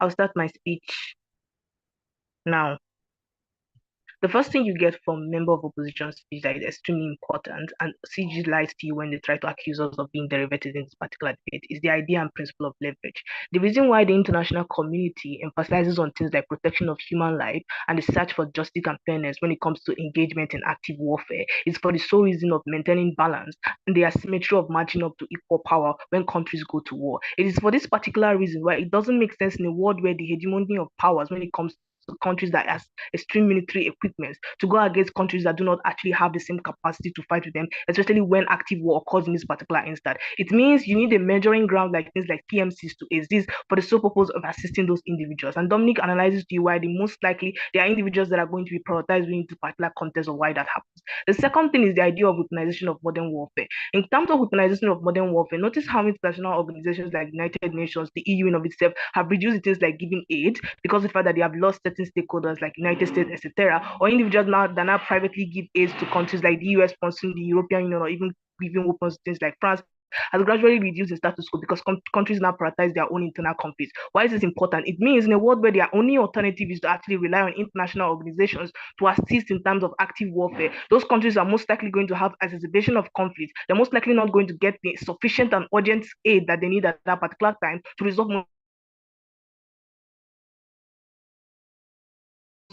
I'll start my speech now. The first thing you get from member of opposition speech that is extremely important, and CG lies to you when they try to accuse us of being derivatives in this particular debate, is the idea and principle of leverage. The reason why the international community emphasizes on things like protection of human life and the search for justice and fairness when it comes to engagement in active warfare is for the sole reason of maintaining balance and the asymmetry of matching up to equal power when countries go to war. It is for this particular reason why it doesn't make sense in a world where the hegemony of powers when it comes countries that has extreme military equipment to go against countries that do not actually have the same capacity to fight with them, especially when active war occurs in this particular instance. It means you need a measuring ground like things like PMCs to exist for the sole purpose of assisting those individuals. And Dominic analyzes to you why the most likely there are individuals that are going to be prioritized in this particular context of why that happens. The second thing is the idea of weaponization of modern warfare. In terms of weaponization of modern warfare, notice how international organizations like the United Nations, the EU in of itself have reduced things like giving aid because of the fact that they have lost certain stakeholders like United States, etc., or individuals now that now privately give aid to countries like the US sponsoring the European Union, or even giving weapons to things like France, has gradually reduced the status quo because countries now prioritize their own internal conflicts. Why is this important? It means in a world where their only alternative is to actually rely on international organizations to assist in terms of active warfare, those countries are most likely going to have exacerbation of conflict. They're most likely not going to get the sufficient and urgent aid that they need at that particular time to resolve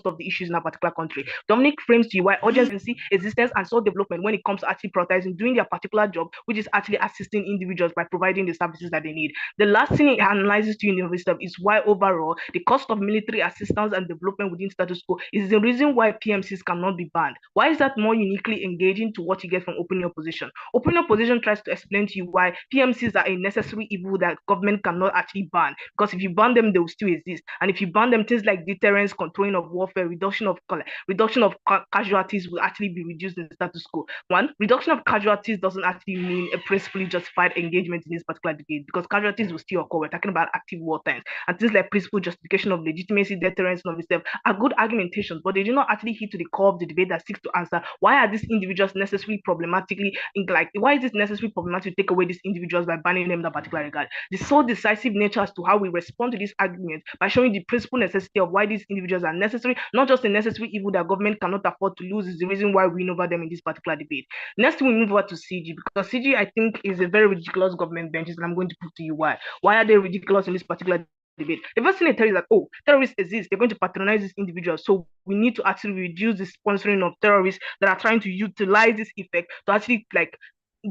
of the issues in a particular country. Dominic frames to you why urgency, existence, and soul development when it comes to actually prioritizing doing their particular job, which is actually assisting individuals by providing the services that they need. The last thing it analyzes to you is why overall the cost of military assistance and development within status quo is the reason why PMCs cannot be banned. Why is that more uniquely engaging to what you get from open opposition? Open opposition tries to explain to you why PMCs are a necessary evil that government cannot actually ban, because if you ban them, they will still exist. And if you ban them, things like deterrence, controlling of warfare, reduction of casualties will actually be reduced in the status quo. One, reduction of casualties doesn't actually mean a principally justified engagement in this particular debate, because casualties will still occur. We're talking about active war times, and things like principal justification of legitimacy, deterrence, and of itself are good argumentations, but they do not actually hit to the core of the debate that seeks to answer why are these individuals necessarily problematically, like why is it necessarily problematic to take away these individuals by banning them in that particular regard? The sole decisive nature as to how we respond to this argument by showing the principal necessity of why these individuals are necessary, not just a necessary evil that government cannot afford to lose, is the reason why we win over them in this particular debate. Next, we move over to CG, because CG, I think, is a very ridiculous government benches, and I'm going to prove to you why. Why are they ridiculous in this particular debate? The first thing they tell you is that, oh, terrorists exist, they're going to patronize these individuals, so we need to actually reduce the sponsoring of terrorists that are trying to utilize this effect to actually like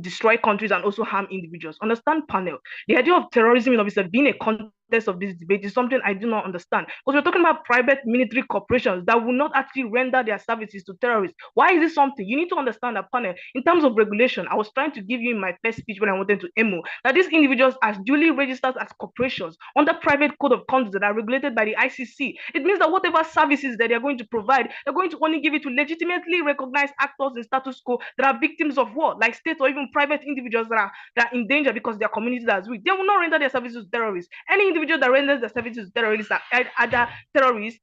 destroy countries and also harm individuals. Understand, panel. The idea of terrorism in of itself being a context of this debate is something I do not understand. Because we're talking about private military corporations that will not actually render their services to terrorists. Why is this something? You need to understand that, panel. In terms of regulation, I was trying to give you in my first speech when I wanted to emo that these individuals are duly registered as corporations under private code of conduct that are regulated by the ICC. It means that whatever services that they're going to provide, they're going to only give it to legitimately recognized actors in status quo that are victims of war, like states or even private individuals that are in danger because their communities are weak. They will not render their services to terrorists. Any individual that renders their services to terrorists are either terrorist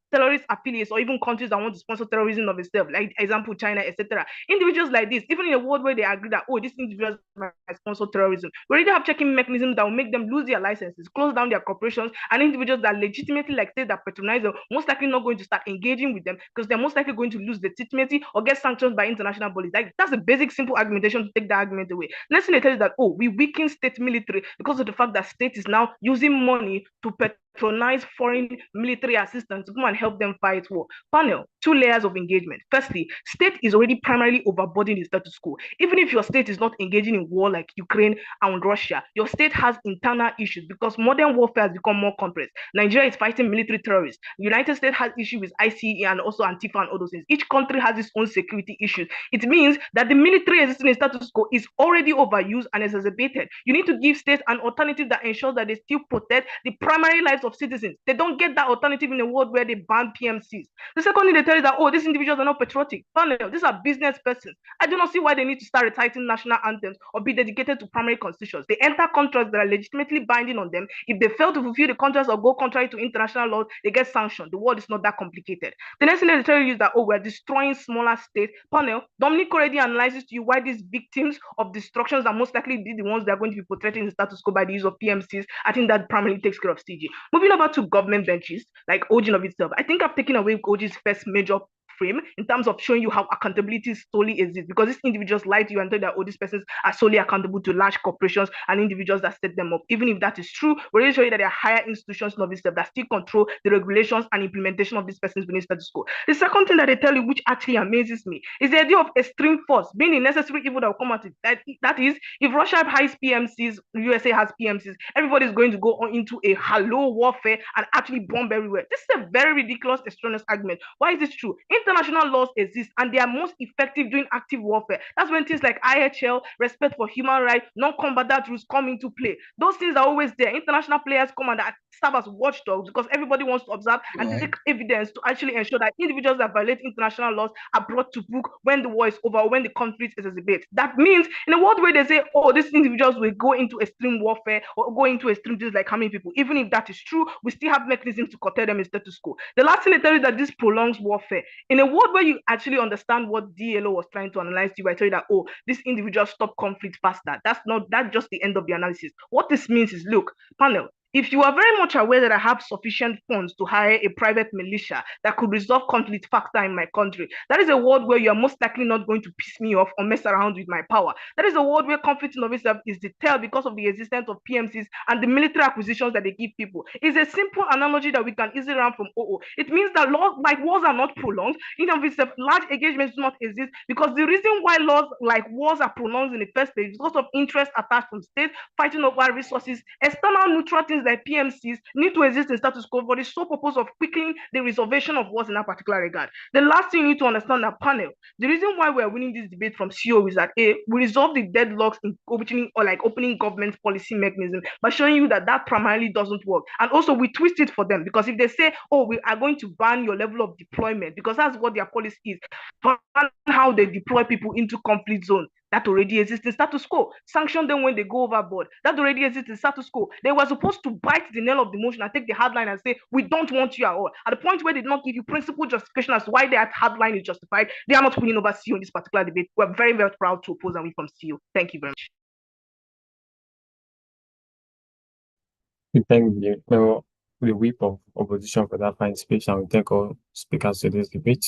affiliates, or even countries that want to sponsor terrorism of itself, like example China, etc. Individuals like this, even in a world where they agree that, oh, these individuals might sponsor terrorism, we already have checking mechanisms that will make them lose their licenses, close down their corporations, and individuals that legitimately like say that patronize them most likely not going to start engaging with them because they're most likely going to lose legitimacy or get sanctioned by international bodies. Like, that's a basic simple argumentation to take the argument away. Next thing they tell you that, oh, we weaken state military because of the fact that state is now using money to patronize foreign military assistance to come and help them fight war. Panel, two layers of engagement. Firstly, state is already primarily overburdening the status quo. Even if your state is not engaging in war like Ukraine and Russia, your state has internal issues because modern warfare has become more complex. Nigeria is fighting military terrorists. The United States has issues with ICE and also Antifa and all those things. Each country has its own security issues. It means that the military existing in status quo is already overused and exacerbated. You need to give states an alternative that ensures that they still protect the primary lives
rights of citizens. They don't get that alternative in a world where they ban PMCs. The second thing they tell you that, oh, these individuals are not patriotic. Panel, these are business persons. I do not see why they need to start reciting national anthems or be dedicated to primary constitutions. They enter contracts that are legitimately binding on them. If they fail to fulfill the contracts or go contrary to international laws, they get sanctioned. The world is not that complicated. The next thing they tell you is that, oh, we're destroying smaller states. Panel, Dominic already analyzes to you why these victims of destructions are most likely be the ones that are going to be portraying the status quo by the use of PMCs. I think that primarily takes care of CG. Moving over to government benches, like OG of itself, I think I've taken away OG's first major frame in terms of showing you how accountability solely exists, because these individuals lie to you and tell you that, oh, these persons are solely accountable to large corporations and individuals that set them up. Even if that is true, we're really showing you that there are higher institutions of itself that still control the regulations and implementation of these persons within status quo. The second thing that they tell you, which actually amazes me, is the idea of extreme force being a necessary evil that will come out. That is, if Russia has PMCs, USA has PMCs, everybody's going to go on into a hello warfare and actually bomb everywhere. This is a very ridiculous, extraneous argument. Why is this true? International laws exist and they are most effective during active warfare. That's when things like IHL, respect for human rights, non-combatant rules come into play. Those things are always there. International players come and serve as watchdogs because everybody wants to observe and take evidence to actually ensure that individuals that violate international laws are brought to book when the war is over, when the conflict is exacerbated. That means in a world where they say, oh, these individuals will go into extreme warfare or go into extreme things like harming people, even if that is true, we still have mechanisms to curtail them in status quo. The last thing they tell you that this prolongs warfare. In a world where you actually understand what DLO was trying to analyze you, I tell you that, oh, this individual stop conflict faster. That's just the end of the analysis. What this means is, look, panel, if you are very much aware that I have sufficient funds to hire a private militia that could resolve conflict faster in my country, that is a world where you are most likely not going to piss me off or mess around with my power. That is a world where conflict in of itself is detailed because of the existence of PMCs and the military acquisitions that they give people. It's a simple analogy that we can easily run from OO. It means that laws like wars are not prolonged. In of itself, large engagements do not exist because the reason why laws like wars are prolonged in the first place is because of interest attached from states fighting over resources. External neutral things like PMCs need to exist in status quo for the sole purpose of quickening the resolvation of wars in that particular regard. The last thing you need to understand, that panel, the reason why we're winning this debate from CO is that we resolve the deadlocks in opening government policy mechanism by showing you that primarily doesn't work. And also we twist it for them, because if they say, oh, we are going to ban your level of deployment, because that's what their policy is, ban how they deploy people into conflict zone, that already exists in status quo. Sanction them when they go overboard. That already exists in status quo. They were supposed to bite the nail of the motion and take the hard line and say, we don't want you at all. At the point where they did not give you principal justification as to why that hard line is justified, they are not winning over CEO in this particular debate. We're very, very proud to oppose and win from CEO. Thank you very much.
Thank you. Well, we whip of opposition for that fine speech, and we thank all speakers to this debate.